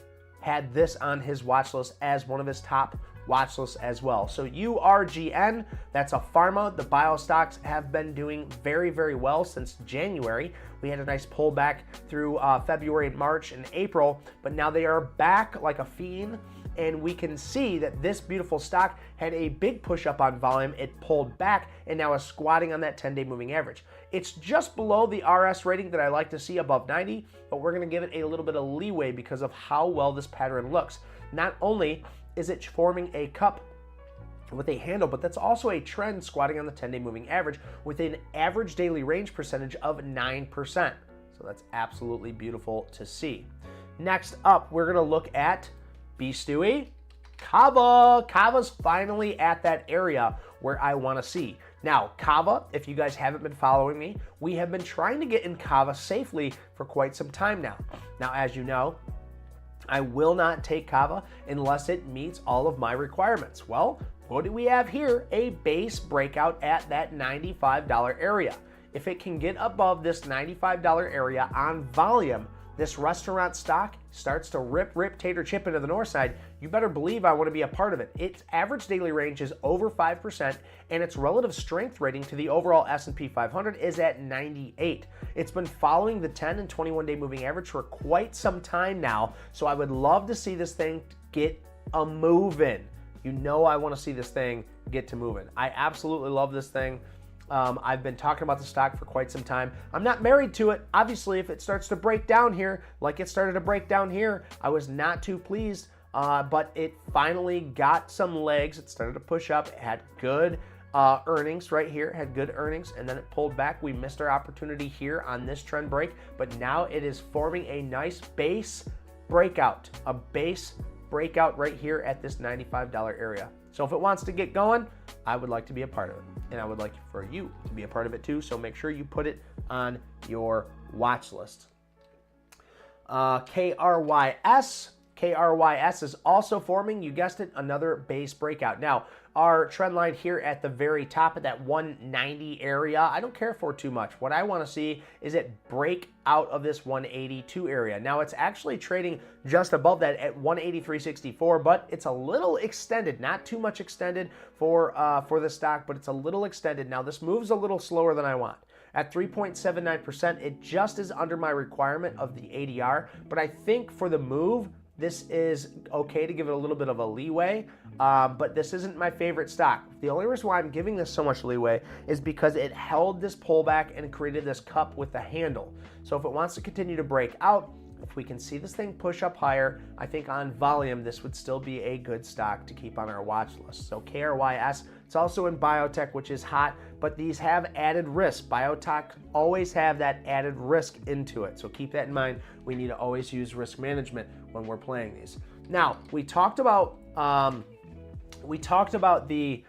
had this on his watch list as one of his top watch lists as well. So URGN, that's a pharma. The bio stocks have been doing very, very well since January. We had a nice pullback through February, March, and April, but now they are back like a fiend. And we can see that this beautiful stock had a big push up on volume. It pulled back and now is squatting on that 10-day moving average. It's just below the RS rating that I like to see above 90, but we're going to give it a little bit of leeway because of how well this pattern looks. Not only is it forming a cup with a handle, but that's also a trend squatting on the 10-day moving average with an average daily range percentage of 9%. So that's absolutely beautiful to see. Next up, we're going to look at B. Stewie, Kava. Kava's finally at that area where I want to see. Now, Kava, if you guys haven't been following me, we have been trying to get in Kava safely for quite some time now. Now, as you know, I will not take Kava unless it meets all of my requirements. Well, what do we have here? A base breakout at that $95 area. If it can get above this $95 area on volume, this restaurant stock starts to rip, tater, chip into the north side, you better believe I want to be a part of it. Its average daily range is over 5%, and its relative strength rating to the overall S&P 500 is at 98. It's been following the 10 and 21-day moving average for quite some time now, so I would love to see this thing get a moving. You know I want to see this thing get to moving. I absolutely love this thing. I've been talking about the stock for quite some time. I'm not married to it. Obviously, if it starts to break down here, like it started to break down here, I was not too pleased, but it finally got some legs. It started to push up. It had good earnings right here, had good earnings, and then it pulled back. We missed our opportunity here on this trend break, but now it is forming a nice base breakout, right here at this $95 area. So if it wants to get going, I would like to be a part of it. And I would like for you to be a part of it too. So make sure you put it on your watch list. KRYS. KRYS is also forming, you guessed it, another base breakout. Now, our trend line here at the very top of that 190 area, I don't care for too much. What I want to see is it break out of this 182 area. Now, it's actually trading just above that at 183.64, but it's a little extended, not too much extended for the stock, but it's a little extended. Now, this moves a little slower than I want. At 3.79%, it just is under my requirement of the ADR, but I think for the move, this is okay to give it a little bit of a leeway, but this isn't my favorite stock. The only reason why I'm giving this so much leeway is because it held this pullback and created this cup with the handle. So if it wants to continue to break out, if we can see this thing push up higher, I think on volume, this would still be a good stock to keep on our watch list. So KRYS, it's also in biotech, which is hot, but these have added risk. Biotech always have that added risk into it. So keep that in mind. We need to always use risk management when we're playing these. Now, we talked about the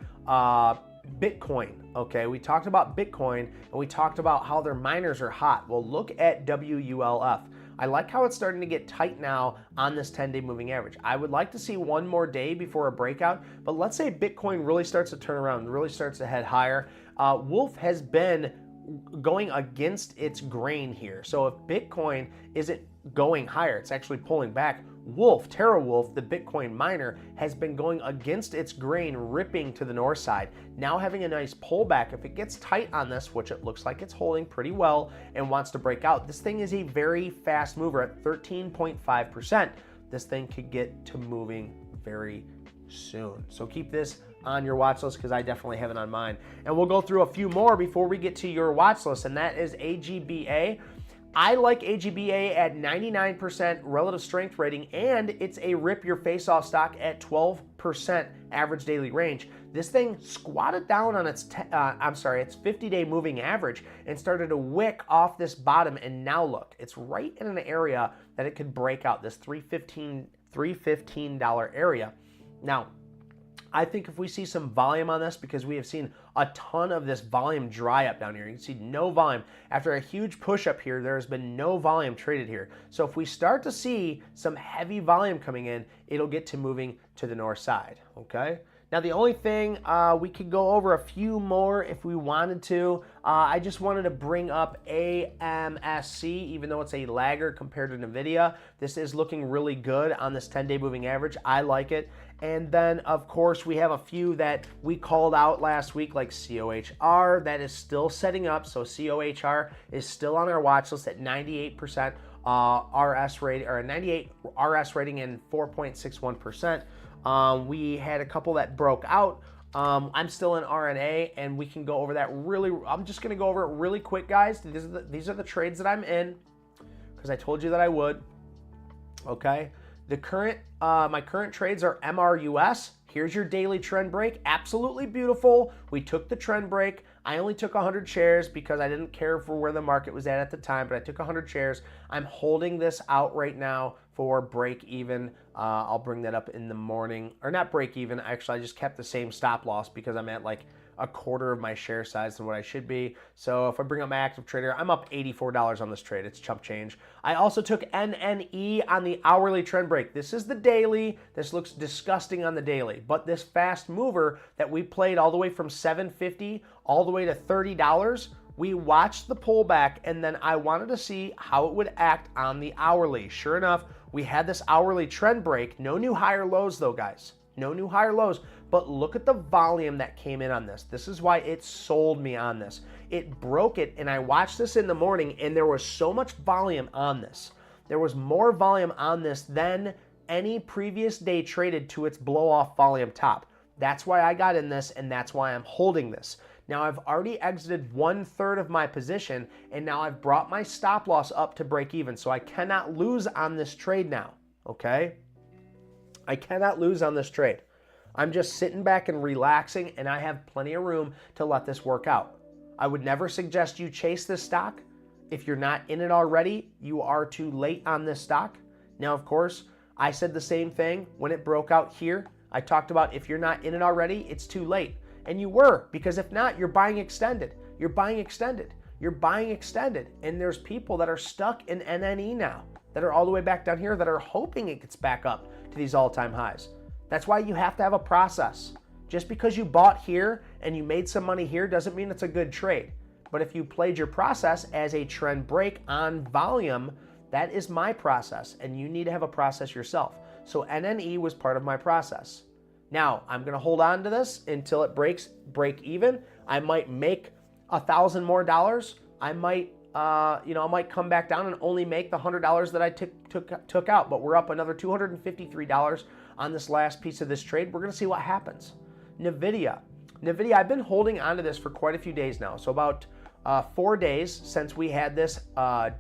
Bitcoin, okay? We talked about Bitcoin, and we talked about how their miners are hot. Well, look at WULF. I like how it's starting to get tight now on this 10-day moving average. I would like to see one more day before a breakout, but let's say Bitcoin really starts to turn around, really starts to head higher. Wolf has been going against its grain here. So if Bitcoin isn't going higher, it's actually pulling back. Wolf, TerraWolf, the Bitcoin miner, has been going against its grain, ripping to the north side. Now having a nice pullback. If it gets tight on this, which it looks like it's holding pretty well and wants to break out, this thing is a very fast mover at 13.5%. This thing could get to moving very soon. So keep this on your watch list because I definitely have it on mine. And we'll go through a few more before we get to your watch list, and that is AGBA. I like AGBA at 99% relative strength rating, and it's a rip your face off stock at 12% average daily range. This thing squatted down on its, its 50-day moving average and started to wick off this bottom, and now look, it's right in an area that it could break out, this $315 area. Now, I think if we see some volume on this, because we have seen a ton of this volume dry up down here. You can see no volume. After a huge push up here, there has been no volume traded here. So if we start to see some heavy volume coming in, it'll get to moving to the north side, okay? Now, the only thing, we could go over a few more if we wanted to. I just wanted to bring up AMSC, even though it's a laggard compared to NVIDIA. This is looking really good on this 10-day moving average. I like it. And then, of course, we have a few that we called out last week, like COHR, that is still setting up. So COHR is still on our watch list at 98% RS rating, or a 98 RS rating and 4.61%. We had a couple that broke out. I'm still in RNA, and we can go over that really. I'm just going to go over it really quick, guys. These are the trades that I'm in, because I told you that I would. Okay. The current, my current trades are MRUS. Here's your daily trend break. Absolutely beautiful. We took the trend break. I only took 100 shares because I didn't care for where the market was at the time, but I took 100 shares. I'm holding this out right now for break even. I'll bring that up in the morning, or not break even. Actually, I just kept the same stop loss because I'm at like a quarter of my share size than what I should be. So if I bring up my active trader, I'm up $84 on this trade. It's chump change. I also took NNE on the hourly trend break. This is the daily. This looks disgusting on the daily, but this fast mover that we played all the way from $7.50 all the way to $30, we watched the pullback, and then I wanted to see how it would act on the hourly. Sure enough, we had this hourly trend break. No new higher lows though, guys. No new higher lows, but look at the volume that came in on this. This is why it sold me on this. It broke it, and I watched this in the morning, and there was so much volume on this. There was more volume on this than any previous day traded to its blow-off volume top. That's why I got in this, and that's why I'm holding this. Now, I've already exited 1/3 of my position, and now I've brought my stop loss up to break even, so I cannot lose on this trade now, okay? I cannot lose on this trade. I'm just sitting back and relaxing, and I have plenty of room to let this work out. I would never suggest you chase this stock. If you're not in it already, you are too late on this stock. Now, of course, I said the same thing when it broke out here. I talked about if you're not in it already, it's too late. And you were, because if not, you're buying extended. You're buying extended. You're buying extended. And there's people that are stuck in NNE now, that are all the way back down here, that are hoping it gets back up to these all-time highs. That's why you have to have a process. Just because you bought here and you made some money here doesn't mean it's a good trade. But if you played your process as a trend break on volume, that is my process, and you need to have a process yourself. So NNE was part of my process. Now, I'm going to hold on to this until it break even. I might make $1,000 more. I might I might come back down and only make the $100 that I took out, but we're up another $253 on this last piece of this trade. We're going to see what happens. NVIDIA, I've been holding on to this for quite a few days now. So about 4 days since we had this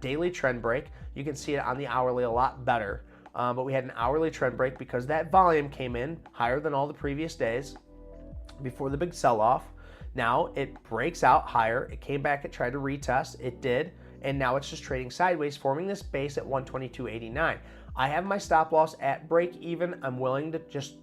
daily trend break. You can see it on the hourly a lot better. But we had an hourly trend break because that volume came in higher than all the previous days before the big sell-off. Now it breaks out higher. It came back, it tried to retest. It did. And now it's just trading sideways, forming this base at 122.89. I have my stop loss at break even. I'm willing to just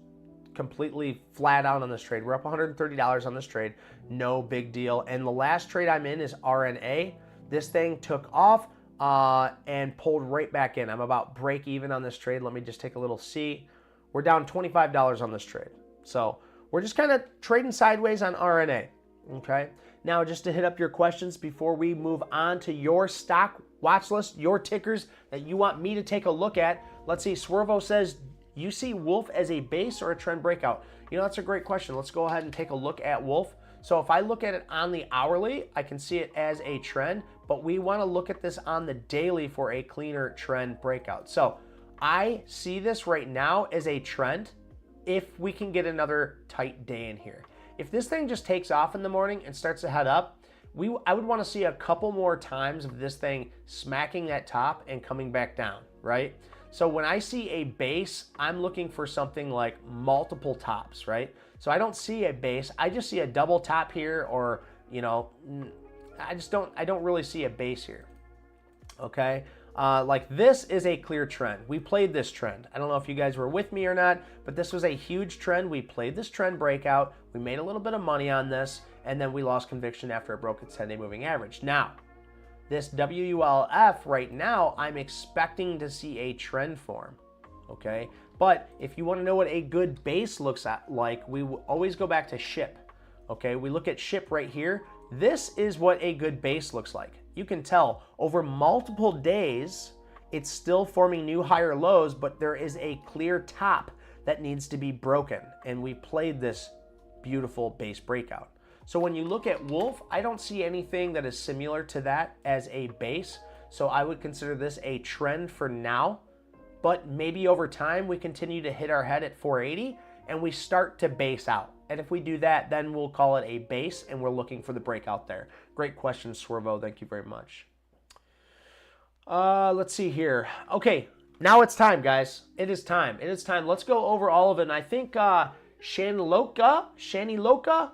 completely flat out on this trade. We're up $130 on this trade. No big deal. And the last trade I'm in is RNA. This thing took off and pulled right back in. I'm about break even on this trade. Let me just take a little see. We're down $25 on this trade. So we're just kind of trading sideways on RNA. Okay. Now, just to hit up your questions before we move on to your stock watch list, your tickers that you want me to take a look at. Let's see. Swervo says, you see Wolf as a base or a trend breakout? You know, that's a great question. Let's go ahead and take a look at Wolf. So if I look at it on the hourly, I can see it as a trend, but we want to look at this on the daily for a cleaner trend breakout. So I see this right now as a trend if we can get another tight day in here. If this thing just takes off in the morning and starts to head up, I would want to see a couple more times of this thing smacking that top and coming back down, right? So when I see a base, I'm looking for something like multiple tops, right? So I don't see a base, I just see a double top here, or, you know, I don't really see a base here, okay? Like this is a clear trend. We played this trend. I don't know if you guys were with me or not, but this was a huge trend. We played this trend breakout. We made a little bit of money on this, and then we lost conviction after it broke its 10-day moving average. Now, this WULF right now, I'm expecting to see a trend form, okay? But if you want to know what a good base looks like, we always go back to SHIP, okay? We look at SHIP right here. This is what a good base looks like. You can tell over multiple days, it's still forming new higher lows, but there is a clear top that needs to be broken. And we played this beautiful base breakout. So when you look at Wolf, I don't see anything that is similar to that as a base. So I would consider this a trend for now, but maybe over time we continue to hit our head at 480 and we start to base out. And if we do that, then we'll call it a base and we're looking for the breakout there. Great question, Swervo. Thank you very much. Let's see here. Okay, now it's time, guys. It is time. It is time. Let's go over all of it. And I think Shani Loca,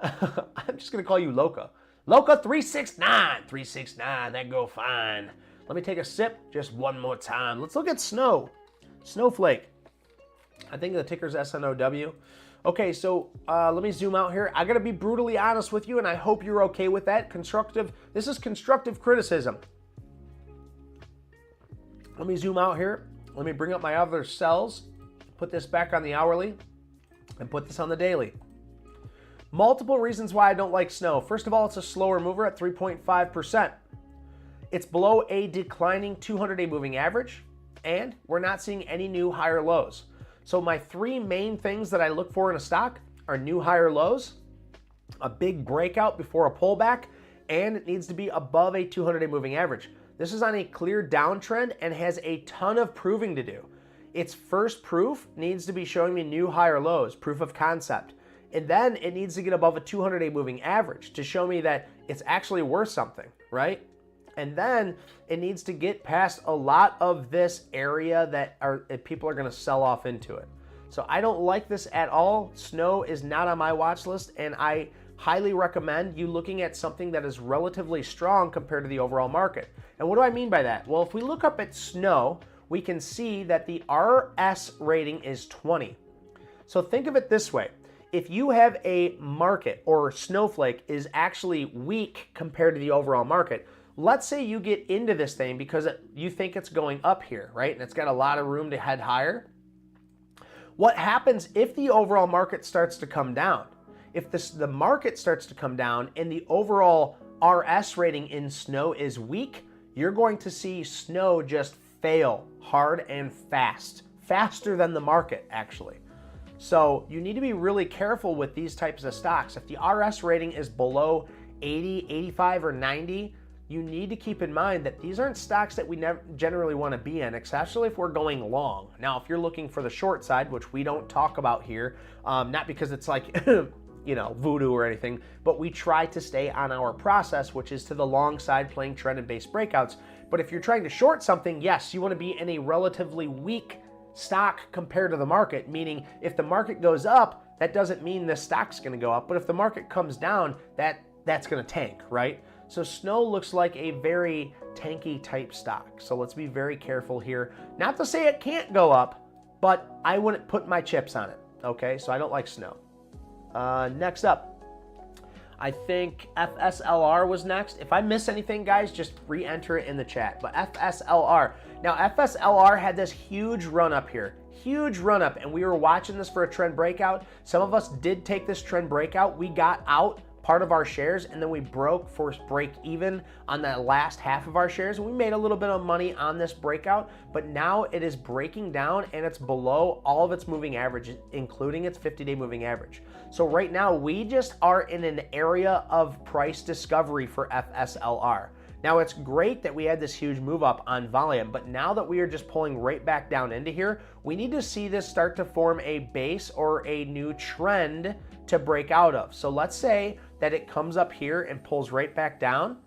I'm just going to call you Loca. Loca 369. 369. That go fine. Let me take a sip just one more time. Let's look at Snow. Snowflake. I think the ticker's SNOW. Okay, so let me zoom out here. I got to be brutally honest with you, and I hope you're okay with that. This is constructive criticism. Let me zoom out here. Let me bring up my other cells, put this back on the hourly, and put this on the daily. Multiple reasons why I don't like Snow. First of all, it's a slower mover at 3.5%. It's below a declining 200-day moving average, and we're not seeing any new higher lows. So my three main things that I look for in a stock are new higher lows, a big breakout before a pullback, and it needs to be above a 200-day moving average. This is on a clear downtrend and has a ton of proving to do. Its first proof needs to be showing me new higher lows, proof of concept. And then it needs to get above a 200-day moving average to show me that it's actually worth something, right? And then it needs to get past a lot of this area that people are going to sell off into it. So I don't like this at all. Snow is not on my watch list, and I highly recommend you looking at something that is relatively strong compared to the overall market. And what do I mean by that? Well, if we look up at Snow, we can see that the RS rating is 20. So think of it this way. If you have a market or Snowflake is actually weak compared to the overall market, let's say you get into this thing because you think it's going up here, right? And it's got a lot of room to head higher. What happens if the overall market starts to come down? If the market starts to come down and the overall RS rating in Snow is weak, you're going to see Snow just fail hard and fast, faster than the market actually. So you need to be really careful with these types of stocks. If the RS rating is below 80, 85, or 90, you need to keep in mind that these aren't stocks that we generally want to be in, especially if we're going long. Now, if you're looking for the short side, which we don't talk about here, not because it's like, you know, voodoo or anything, but we try to stay on our process, which is to the long side playing trend and base breakouts. But if you're trying to short something, yes, you want to be in a relatively weak stock compared to the market, meaning if the market goes up, that doesn't mean the stock's going to go up, but if the market comes down, that's going to tank, right? So Snow looks like a very tanky type stock. So let's be very careful here. Not to say it can't go up, but I wouldn't put my chips on it, okay? So I don't like Snow. Next up, I think FSLR was next. If I miss anything, guys, just re-enter it in the chat. But FSLR. Now, FSLR had this huge run up here. Huge run up, and we were watching this for a trend breakout. Some of us did take this trend breakout. We got out part of our shares, and then we broke for break even on that last half of our shares, and we made a little bit of money on this breakout, but now it is breaking down and it's below all of its moving averages, including its 50-day moving average. So right now we just are in an area of price discovery for FSLR. Now it's great that we had this huge move up on volume, but now that we are just pulling right back down into here, we need to see this start to form a base or a new trend to break out of. So let's say that it comes up here and pulls right back down.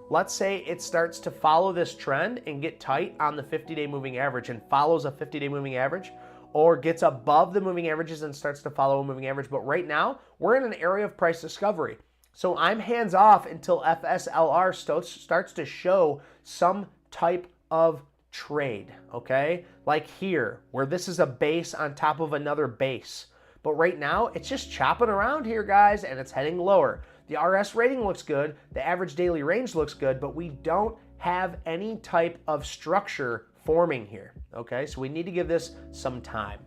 let's say it starts to follow this trend and get tight on the 50-day moving average and follows a 50-day moving average, or gets above the moving averages and starts to follow a moving average. But right now, we're in an area of price discovery. So I'm hands off until FSLR starts to show some type of trade, okay? Like here, where this is a base on top of another base. But right now, it's just chopping around here, guys, and it's heading lower. The RS rating looks good, the average daily range looks good, but we don't have any type of structure forming here, okay? So we need to give this some time.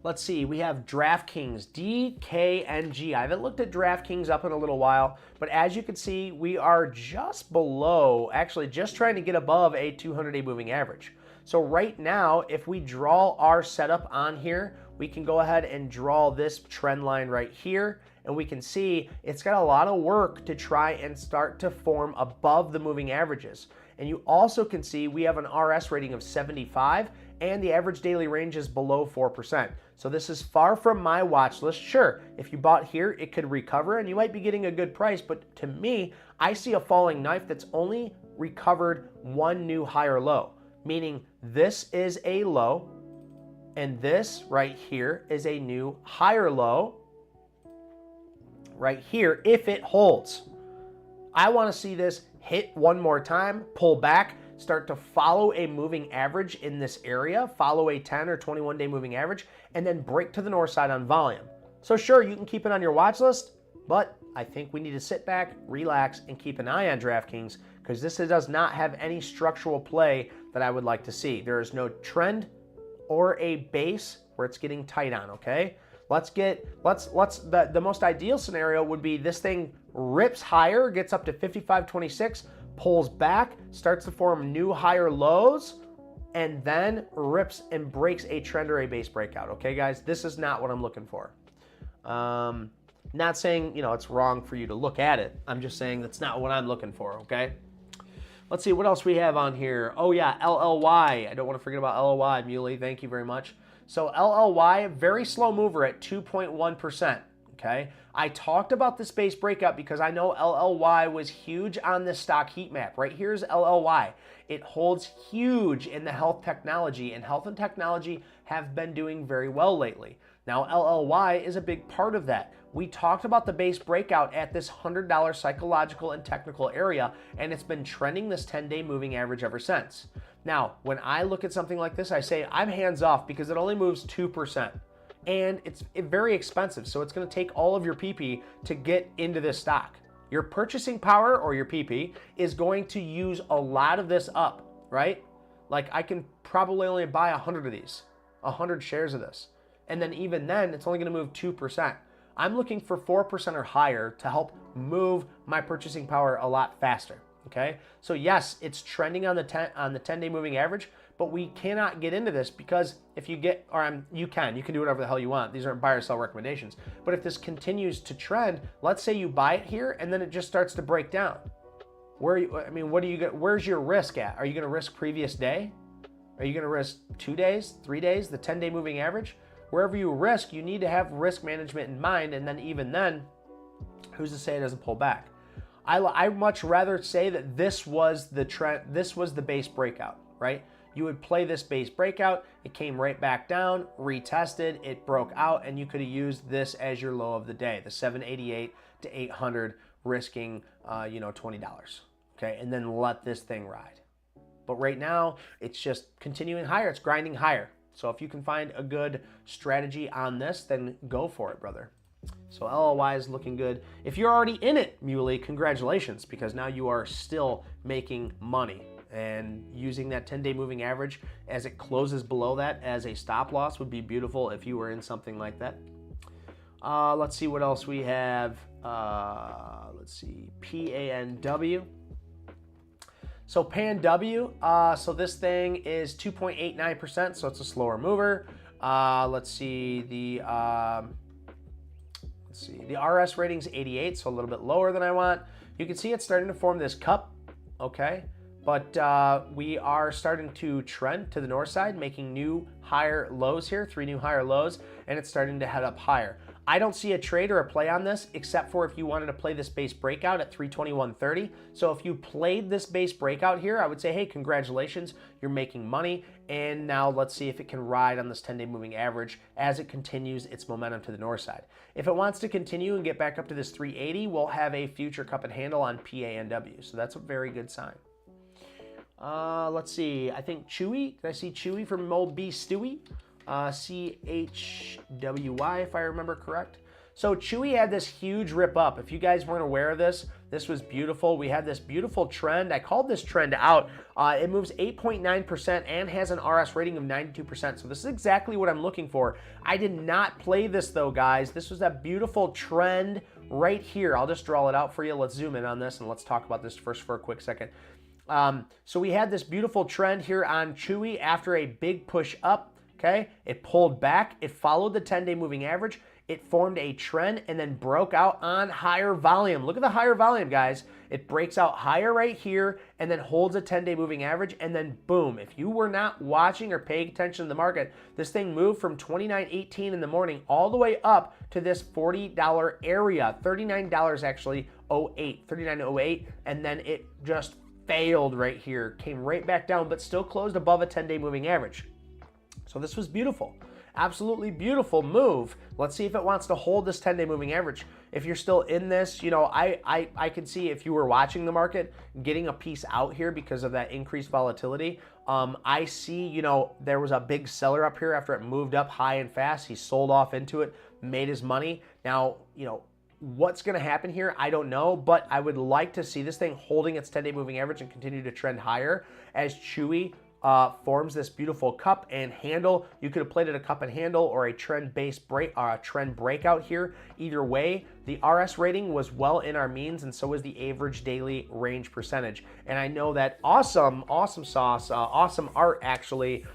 Let's see, we have DraftKings, DKNG. I haven't looked at DraftKings up in a little while, but as you can see, we are just below, actually just trying to get above a 200-day moving average. So right now, if we draw our setup on here, we can go ahead and draw this trend line right here, and we can see it's got a lot of work to try and start to form above the moving averages. And you also can see we have an RS rating of 75, and the average daily range is below 4%. So this is far from my watch list. Sure, if you bought here, it could recover, and you might be getting a good price, but to me, I see a falling knife that's only recovered one new higher low, meaning this is a low, and this right here is a new higher low right here if it holds. I want to see this hit one more time, pull back, start to follow a moving average in this area, follow a 10 or 21-day moving average, and then break to the north side on volume. So sure, you can keep it on your watch list, but I think we need to sit back, relax, and keep an eye on DraftKings because this does not have any structural play that I would like to see. There is no trend or a base where it's getting tight on, okay? The most ideal scenario would be this thing rips higher, gets up to 55.26, pulls back, starts to form new higher lows, and then rips and breaks a trend or a base breakout, okay, guys? This is not what I'm looking for. Not saying, it's wrong for you to look at it. I'm just saying that's not what I'm looking for, okay? Let's see what else we have on here. Oh yeah, LLY. I don't want to forget about LLY, Muley. Thank you very much. So LLY, very slow mover at 2.1%, okay? I talked about this base breakout because I know LLY was huge on this stock heat map. Right here's LLY. It holds huge in the health technology, and health and technology have been doing very well lately. Now LLY is a big part of that. We talked about the base breakout at this $100 psychological and technical area, and it's been trending this 10-day moving average ever since. Now, when I look at something like this, I say I'm hands off because it only moves 2%. And it's very expensive, so it's going to take all of your PP to get into this stock. Your purchasing power or your PP is going to use a lot of this up, right? Like I can probably only buy 100 of these, 100 shares of this. And then even then, it's only going to move 2%. I'm looking for 4% or higher to help move my purchasing power a lot faster, okay? So yes, it's trending on the 10-day moving average, but we cannot get into this because if you get, you can do whatever the hell you want. These aren't buy or sell recommendations. But if this continues to trend, let's say you buy it here and then it just starts to break down. What do you get? Where's your risk at? Are you going to risk previous day? Are you going to risk 2 days, 3 days, the 10-day moving average? Wherever you risk, you need to have risk management in mind, and then even then, who's to say it doesn't pull back? I much rather say that this was the trend, this was the base breakout, right? You would play this base breakout, it came right back down, retested, it broke out, and you could have used this as your low of the day, the 788 to 800, risking $20, okay? And then let this thing ride. But right now, it's just continuing higher, it's grinding higher. So if you can find a good strategy on this, then go for it, brother. So LLY is looking good. If you're already in it, Muley, congratulations, because now you are still making money. And using that 10-day moving average as it closes below that as a stop loss would be beautiful if you were in something like that. Let's see what else we have. Let's see, PANW. So PANW, so this thing is 2.89%, so it's a slower mover. Let's see, the RS rating's 88, so a little bit lower than I want. You can see it's starting to form this cup, okay? But we are starting to trend to the north side, making new higher lows here, 3 new higher lows, and it's starting to head up higher. I don't see a trade or a play on this except for if you wanted to play this base breakout at 321.30. So if you played this base breakout here, I would say, hey, congratulations, you're making money. And now let's see if it can ride on this 10-day moving average as it continues its momentum to the north side. If it wants to continue and get back up to this 380, we'll have a future cup and handle on PANW. So that's a very good sign. Let's see. I think Chewy. Did I see Chewy from Mold B Stewie? CHWY, if I remember correct. So Chewy had this huge rip up. If you guys weren't aware of this, this was beautiful. We had this beautiful trend. I called this trend out. It moves 8.9% and has an RS rating of 92%. So this is exactly what I'm looking for. I did not play this though, guys. This was that beautiful trend right here. I'll just draw it out for you. Let's zoom in on this and let's talk about this first for a quick second. So we had this beautiful trend here on Chewy after a big push up. Okay, it pulled back, it followed the 10-day moving average, it formed a trend and then broke out on higher volume. Look at the higher volume, guys. It breaks out higher right here and then holds a 10-day moving average, and then boom. If you were not watching or paying attention to the market, this thing moved from $29.18 in the morning all the way up to this $40 area, $39 actually, 08, $39.08, and then it just failed right here, came right back down, but still closed above a 10-day moving average. So this was beautiful. Absolutely beautiful move. Let's see if it wants to hold this 10-day moving average. If you're still in this, you know, I can see if you were watching the market, getting a piece out here because of that increased volatility. I see, you know, there was a big seller up here after it moved up high and fast. He sold off into it, made his money. Now, you know, what's going to happen here, I don't know, but I would like to see this thing holding its 10-day moving average and continue to trend higher as Chewy forms this beautiful cup and handle. You could have played it a cup and handle or a trend-based trend breakout here. Either way, the RS rating was well in our means, and so was the average daily range percentage. And I know that Awesome Sauce, Awesome Art actually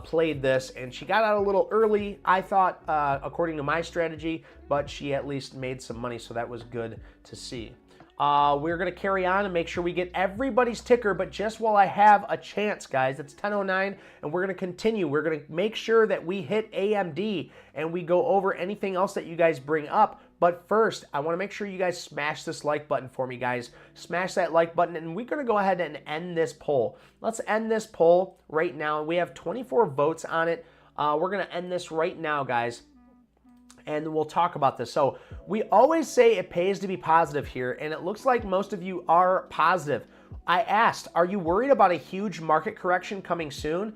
played this, and she got out a little early, I thought, according to my strategy, but she at least made some money, so that was good to see. We're going to carry on and make sure we get everybody's ticker, but just while I have a chance, guys, it's 10:09, and we're going to continue. We're going to make sure that we hit AMD, and we go over anything else that you guys bring up. But first, I want to make sure you guys smash this like button for me, guys. Smash that like button, and we're going to go ahead and end this poll. Let's end this poll right now. We have 24 votes on it. We're going to end this right now, guys, and we'll talk about this. So we always say it pays to be positive here, and it looks like most of you are positive. I asked, are you worried about a huge market correction coming soon?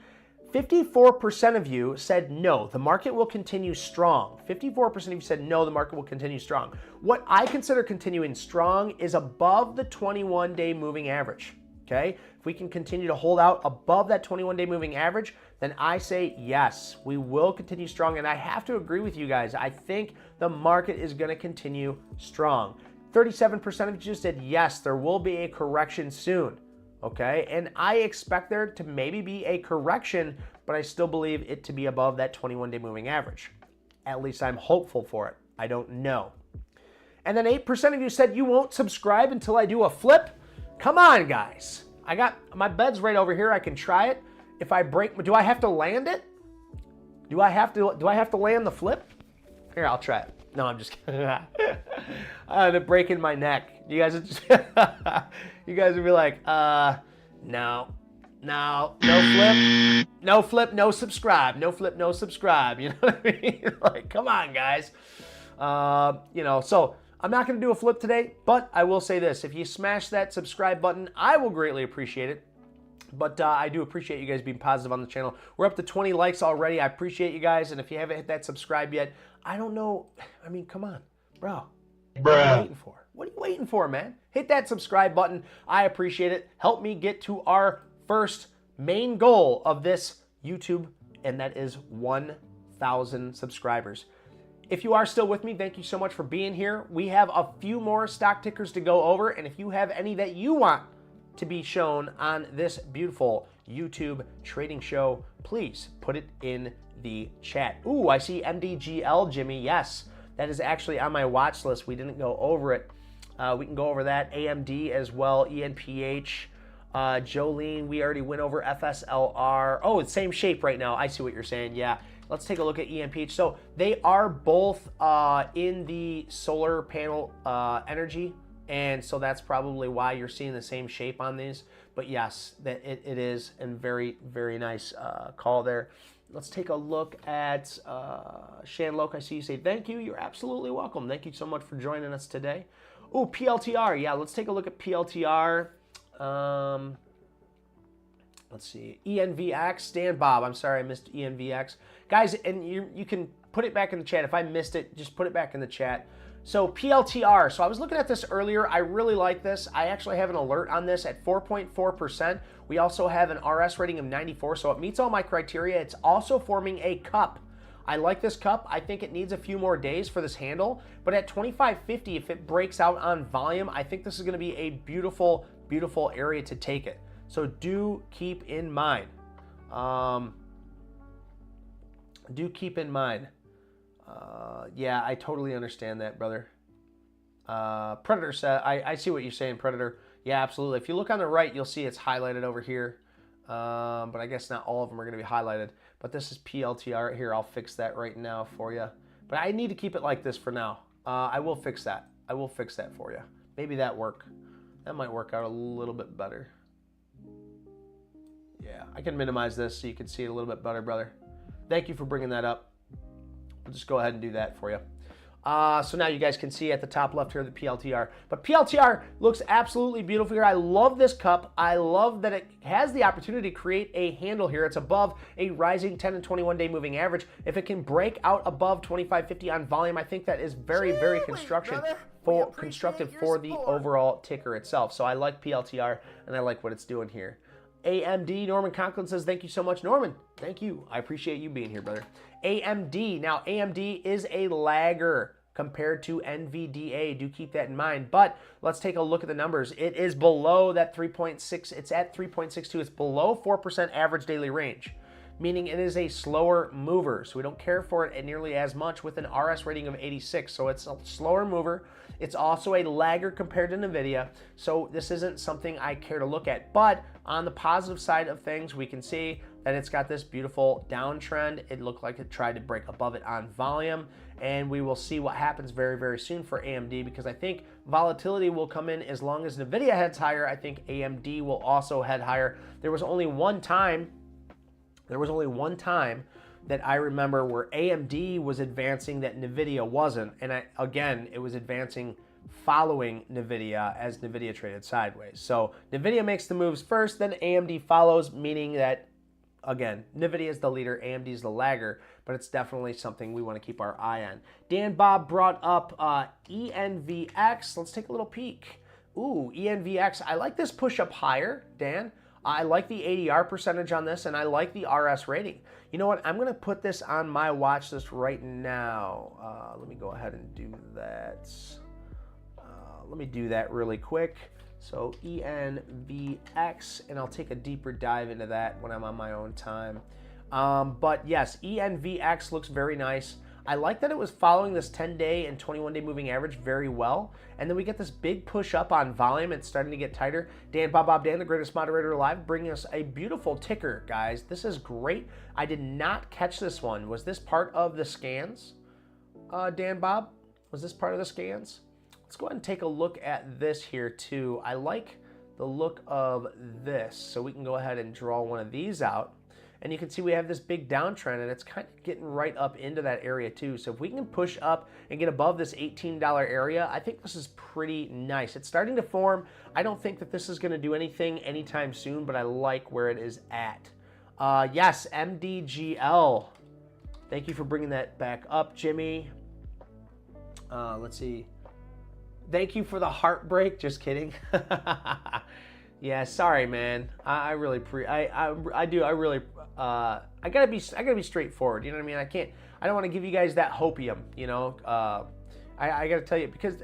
54% of you said no, the market will continue strong. 54% of you said no, the market will continue strong. What I consider continuing strong is above the 21-day moving average. Okay, if we can continue to hold out above that 21-day moving average, then I say yes, we will continue strong. And I have to agree with you guys. I think the market is going to continue strong. 37% of you said yes, there will be a correction soon. Okay, and I expect there to maybe be a correction, but I still believe it to be above that 21-day moving average. At least I'm hopeful for it. I don't know. And then 8% of you said you won't subscribe until I do a flip. Come on, guys. I got my bed's right over here. I can try it. If I break, do I have to land it? Do I have to land the flip? Here, I'll try it. No, I'm just kidding. I'm breaking my neck. You guys are just you guys would be like, no flip, no subscribe. No flip, no subscribe. You know what I mean? Like, come on, guys. You know, so I'm not going to do a flip today, but I will say this. If you smash that subscribe button, I will greatly appreciate it. But I do appreciate you guys being positive on the channel. We're up to 20 likes already. I appreciate you guys. And if you haven't hit that subscribe yet, I don't know. I mean, come on, bro. What are you waiting for? What are you waiting for, man? Hit that subscribe button. I appreciate it. Help me get to our first main goal of this YouTube, and that is 1,000 subscribers. If you are still with me, thank you so much for being here. We have a few more stock tickers to go over, and if you have any that you want to be shown on this beautiful YouTube trading show, please put it in the chat. Ooh, I see MDGL, Jimmy. Yes, that is actually on my watch list. We didn't go over it. We can go over that. AMD as well, ENPH, Jolene, we already went over FSLR. Oh, it's same shape right now. I see what you're saying. Yeah, Let's take a look at EMPH. So they are both in the solar panel energy, and so that's probably why you're seeing the same shape on these. But yes, that it is, and very, very nice call there. Let's take a look at Shanloke. I see you say thank you. You're absolutely welcome. Thank you so much for joining us today. Oh, PLTR. Yeah, let's take a look at PLTR. Let's see. ENVX. Stan Bob. I'm sorry I missed ENVX. Guys, and you can put it back in the chat. If I missed it, just put it back in the chat. So PLTR. So I was looking at this earlier. I really like this. I actually have an alert on this at 4.4%. We also have an RS rating of 94, so it meets all my criteria. It's also forming a cup. I like this cup. I think it needs a few more days for this handle, but at 25.50, if it breaks out on volume, I think this is going to be a beautiful, beautiful area to take it. So do keep in mind. Yeah, I totally understand that, brother. Predator said, I see what you're saying, Predator. Yeah, absolutely. If you look on the right, you'll see it's highlighted over here. But I guess not all of them are going to be highlighted. But this is PLTR. Here, I'll fix that right now for you. But I need to keep it like this for now. I will fix that. I will fix that for you. Maybe that might work out a little bit better. Yeah, I can minimize this so you can see it a little bit better, brother. Thank you for bringing that up. We'll just go ahead and do that for you. So now you guys can see at the top left here the PLTR. But PLTR looks absolutely beautiful here. I love this cup. I love that it has the opportunity to create a handle here. It's above a rising 10 and 21-day moving average. If it can break out above 25.50 on volume, I think that is very, very constructive for the overall ticker itself. So I like PLTR, and I like what it's doing here. AMD, Norman Conklin says, thank you so much. Norman, thank you. I appreciate you being here, brother. AMD. Now, AMD is a lagger compared to NVDA. Do keep that in mind. But let's take a look at the numbers. It is below that 3.6. It's at 3.62. It's below 4% average daily range, meaning it is a slower mover. So we don't care for it nearly as much with an RS rating of 86. So it's a slower mover. It's also a lagger compared to NVIDIA. So this isn't something I care to look at. But on the positive side of things, we can see that it's got this beautiful downtrend. It looked like it tried to break above it on volume. And we will see what happens very, very soon for AMD, because I think volatility will come in as long as NVIDIA heads higher. I think AMD will also head higher. There was only one time that I remember where AMD was advancing that NVIDIA wasn't. And again, it was advancing following NVIDIA as NVIDIA traded sideways. So NVIDIA makes the moves first, then AMD follows, meaning that, again, NVIDIA is the leader, AMD is the lagger, but it's definitely something we want to keep our eye on. Dan Bob brought up ENVX. Let's take a little peek. Ooh, ENVX. I like this push up higher, Dan. I like the ADR percentage on this, and I like the RS rating. You know what? I'm going to put this on my watch list right now. Let me go ahead and do that. Let me do that really quick. So ENVX, and I'll take a deeper dive into that when I'm on my own time. But yes, ENVX looks very nice. I like that it was following this 10-day and 21-day moving average very well. And then we get this big push up on volume. It's starting to get tighter. Dan, Bob, Dan, the greatest moderator alive, bringing us a beautiful ticker, guys. This is great. I did not catch this one. Was this part of the scans, Dan, Bob? Was this part of the scans? Let's go ahead and take a look at this here, too. I like the look of this. So we can go ahead and draw one of these out. And you can see we have this big downtrend, and it's kind of getting right up into that area too. So if we can push up and get above this $18 area, I think this is pretty nice. It's starting to form. I don't think that this is going to do anything anytime soon, but I like where it is at. Yes, MDGL. Thank you for bringing that back up, Jimmy. Let's see. Thank you for the heartbreak. Just kidding. Yeah, sorry, man. I really I gotta be straightforward. You know what I mean? I don't want to give you guys that hopium. You know, I gotta tell you, because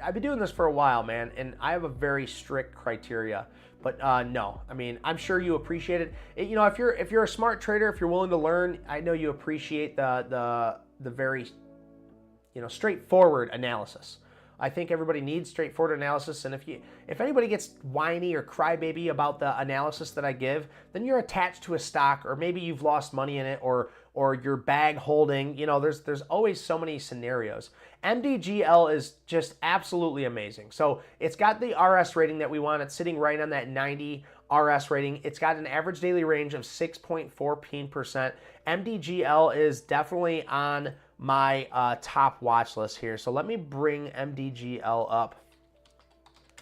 I've been doing this for a while, man, and I have a very strict criteria. But no, I mean, I'm sure you appreciate it. You know, if you're a smart trader, if you're willing to learn, I know you appreciate the very, you know, straightforward analysis. I think everybody needs straightforward analysis, and if anybody gets whiny or crybaby about the analysis that I give, then you're attached to a stock, or maybe you've lost money in it, or or you're bag holding. You know, there's always so many scenarios. MDGL is just absolutely amazing. So it's got the RS rating that we want. It's sitting right on that 90 RS rating. It's got an average daily range of 6.14%. MDGL is definitely on my top watch list here. So let me bring MDGL up.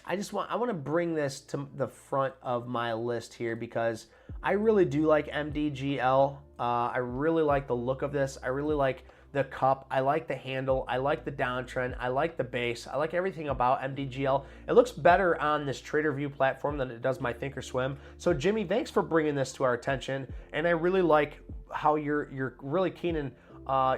I want to bring this to the front of my list here because I really do like MDGL. I really like the look of this. I really like the cup. I like the handle. I like the downtrend. I like the base. I like everything about MDGL. It looks better on this TraderView platform than it does my Thinkorswim. So Jimmy, thanks for bringing this to our attention. And I really like how you're really keen and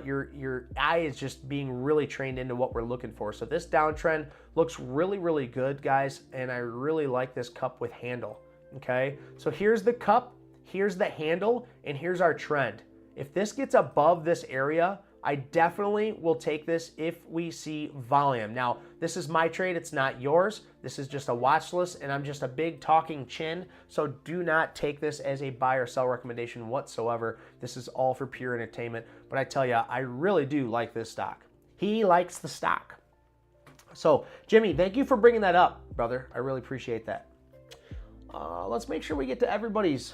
your eye is just being really trained into what we're looking for. So this downtrend looks really, really good, guys. And I really like this cup with handle. Okay, so here's the cup, here's the handle, and here's our trend. If this gets above this area, I definitely will take this if we see volume. Now, this is my trade, it's not yours. This is just a watch list, and I'm just a big talking chin, so do not take this as a buy or sell recommendation whatsoever. This is all for pure entertainment, but I tell you, I really do like this stock. He likes the stock. So, Jimmy, thank you for bringing that up, brother. I really appreciate that. Let's make sure we get to everybody's.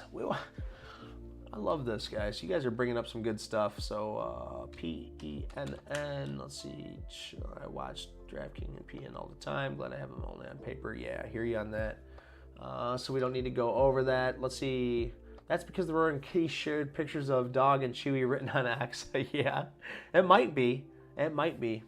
I love this, guys. You guys are bringing up some good stuff. So PENN, let's see. I watch DraftKings and PN all the time. Glad I have them only on paper. Yeah, I hear you on that. So we don't need to go over that. Let's see. That's because the Roaring Kitty shared pictures of Dog and Chewy written on X. Yeah, it might be. It might be.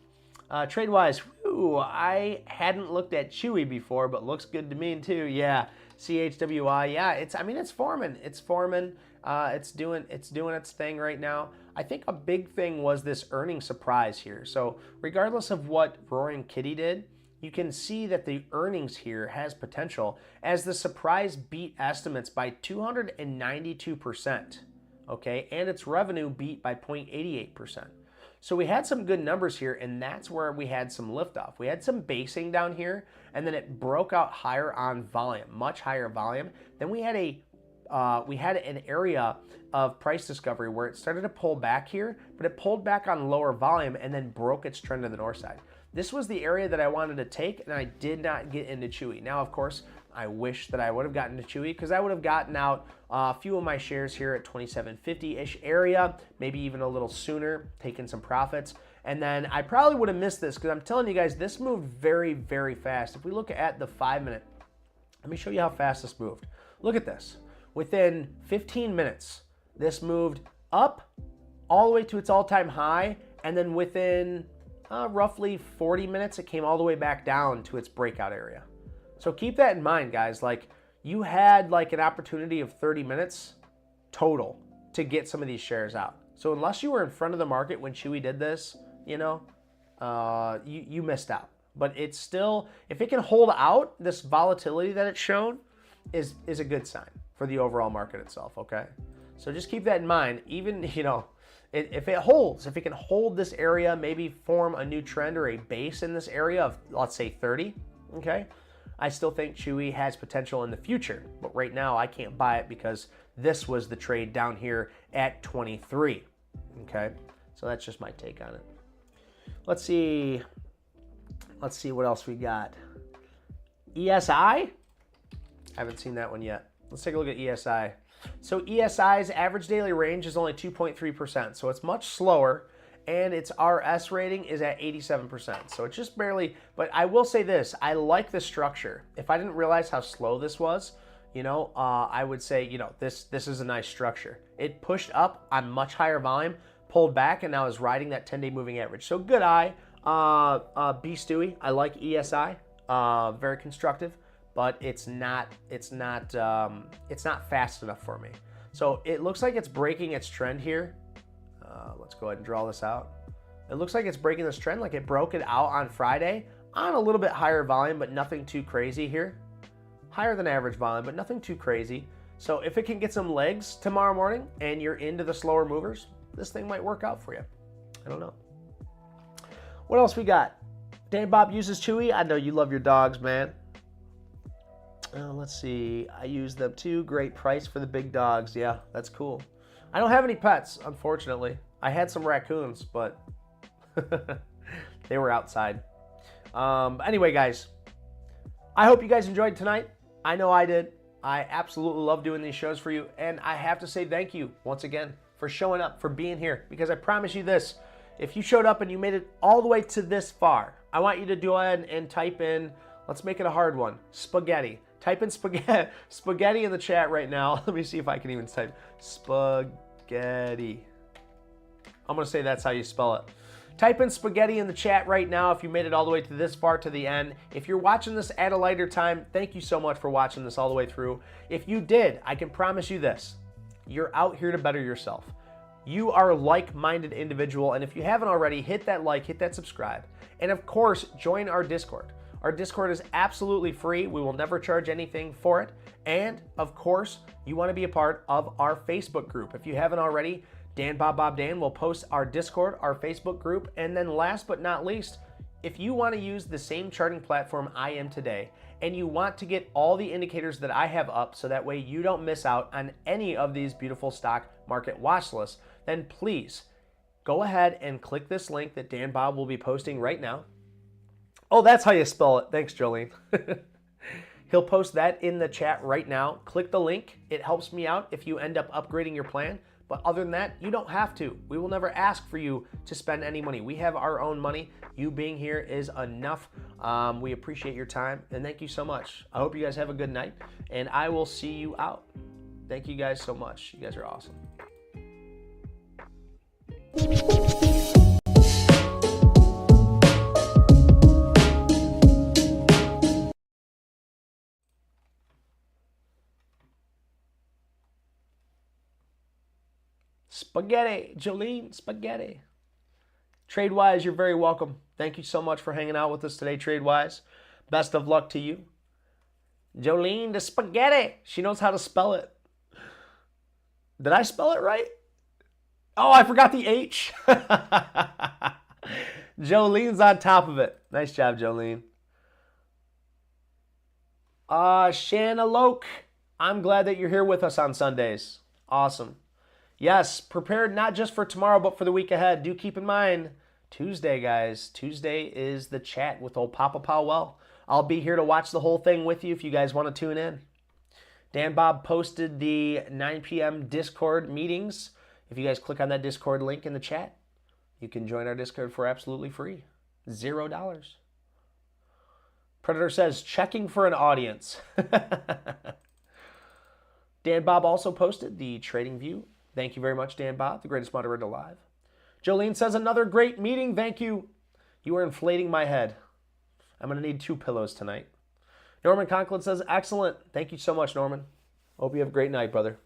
Trade-wise, I hadn't looked at Chewy before, but looks good to me too. Yeah. CHWI, yeah, it's forming. It's forming. It's doing its thing right now. I think a big thing was this earnings surprise here. So regardless of what Roaring Kitty did, you can see that the earnings here has potential as the surprise beat estimates by 292%. Okay, and its revenue beat by 0.88%. So we had some good numbers here, and that's where we had some liftoff. We had some basing down here, and then it broke out higher on volume, much higher volume. Then we had an area of price discovery where it started to pull back here, but it pulled back on lower volume and then broke its trend to the north side. This was the area that I wanted to take, and I did not get into Chewy. Now, of course, I wish that I would have gotten to Chewy because I would have gotten out a few of my shares here at 2750-ish area, maybe even a little sooner, taking some profits. And then I probably would have missed this because I'm telling you guys, this moved very, very fast. If we look at the 5-minute, let me show you how fast this moved. Look at this. Within 15 minutes, this moved up all the way to its all-time high, and then within roughly 40 minutes, it came all the way back down to its breakout area. So keep that in mind, guys. Like, you had like an opportunity of 30 minutes total to get some of these shares out. So unless you were in front of the market when Chewy did this, you know, you missed out. But it's still, if it can hold out this volatility that it's shown, is a good sign for the overall market itself, okay? So just keep that in mind. Even, you know, if it holds, if it can hold this area, maybe form a new trend or a base in this area of, let's say, 30, okay? I still think Chewy has potential in the future, but right now I can't buy it because this was the trade down here at 23, okay? So that's just my take on it. Let's see what else we got. ESI? I haven't seen that one yet. Let's take a look at ESI. So ESI's average daily range is only 2.3%, so it's much slower, and its RS rating is at 87%. So it's just barely, but I will say this, I like the structure. If I didn't realize how slow this was, you know, I would say, you know, this is a nice structure. It pushed up on much higher volume, pulled back, and now is riding that 10-day moving average. So good eye. B Stewie, I like ESI, very constructive, but it's not fast enough for me. So it looks like it's breaking its trend here. Let's go ahead and draw this out. It looks like it's breaking this trend, like it broke it out on Friday on a little bit higher volume, but nothing too crazy here. Higher than average volume, but nothing too crazy. So if it can get some legs tomorrow morning and you're into the slower movers, this thing might work out for you. I don't know. What else we got? Dan Bob uses Chewy. I know you love your dogs, man. Let's see. I use them too. Great price for the big dogs. Yeah, that's cool. I don't have any pets, unfortunately. I had some raccoons, but they were outside. Anyway, guys, I hope you guys enjoyed tonight. I know I did. I absolutely love doing these shows for you, and I have to say thank you once again for showing up, for being here, because I promise you this, if you showed up and you made it all the way to this far, I want you to go ahead and type in, let's make it a hard one, spaghetti. Type in spaghetti in the chat right now. Let me see if I can even type spaghetti. I'm going to say that's how you spell it. Type in spaghetti in the chat right now if you made it all the way to this far to the end. If you're watching this at a later time, thank you so much for watching this all the way through. If you did, I can promise you this. You're out here to better yourself. You are a like-minded individual, and if you haven't already, hit that like, hit that subscribe, and of course, join our Discord. Our Discord is absolutely free. We will never charge anything for it. And of course, you want to be a part of our Facebook group. If you haven't already, Dan Bob Dan will post our Discord, our Facebook group, and then last but not least, if you want to use the same charting platform I am today, and you want to get all the indicators that I have up so that way you don't miss out on any of these beautiful stock market watch lists, then please go ahead and click this link that Dan Bob will be posting right now. Oh, that's how you spell it. Thanks, Jolene. He'll post that in the chat right now. Click the link. It helps me out if you end up upgrading your plan. But other than that, you don't have to. We will never ask for you to spend any money. We have our own money. You being here is enough. We appreciate your time, and thank you so much. I hope you guys have a good night, and I will see you out. Thank you guys so much. You guys are awesome. Spaghetti, Jolene, spaghetti. TradeWise, you're very welcome. Thank you so much for hanging out with us today, TradeWise. Best of luck to you. Jolene, the spaghetti. She knows how to spell it. Did I spell it right? Oh, I forgot the H. Jolene's on top of it. Nice job, Jolene. Shanna Loke, I'm glad that you're here with us on Sundays. Awesome. Yes, prepared not just for tomorrow, but for the week ahead. Do keep in mind, Tuesday, guys. Tuesday is the chat with old Papa Powell. I'll be here to watch the whole thing with you if you guys want to tune in. Dan Bob posted the 9 p.m. Discord meetings. If you guys click on that Discord link in the chat, you can join our Discord for absolutely free. $0. Predator says, checking for an audience. Dan Bob also posted the Trading View. Thank you very much, Dan Bob, the greatest moderator alive. Jolene says, another great meeting. Thank you. You are inflating my head. I'm going to need 2 pillows tonight. Norman Conklin says, excellent. Thank you so much, Norman. Hope you have a great night, brother.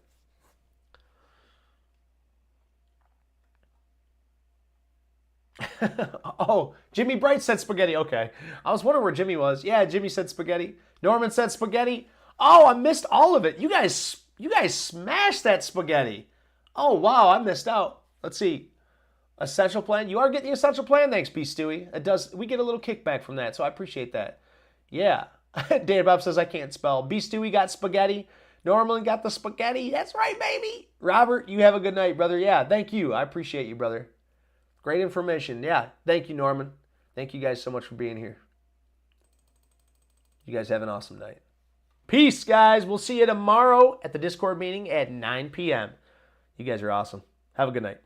Oh, Jimmy Bright said spaghetti. Okay. I was wondering where Jimmy was. Yeah, Jimmy said spaghetti. Norman said spaghetti. Oh, I missed all of it. You guys smashed that spaghetti. Oh, wow, I missed out. Let's see. Essential plan. You are getting the essential plan. Thanks, B. Stewie. It does. We get a little kickback from that, so I appreciate that. Yeah. Dan Bob says I can't spell. B. Stewie got spaghetti. Norman got the spaghetti. That's right, baby. Robert, you have a good night, brother. Yeah, thank you. I appreciate you, brother. Great information. Yeah, thank you, Norman. Thank you guys so much for being here. You guys have an awesome night. Peace, guys. We'll see you tomorrow at the Discord meeting at 9 p.m. You guys are awesome. Have a good night.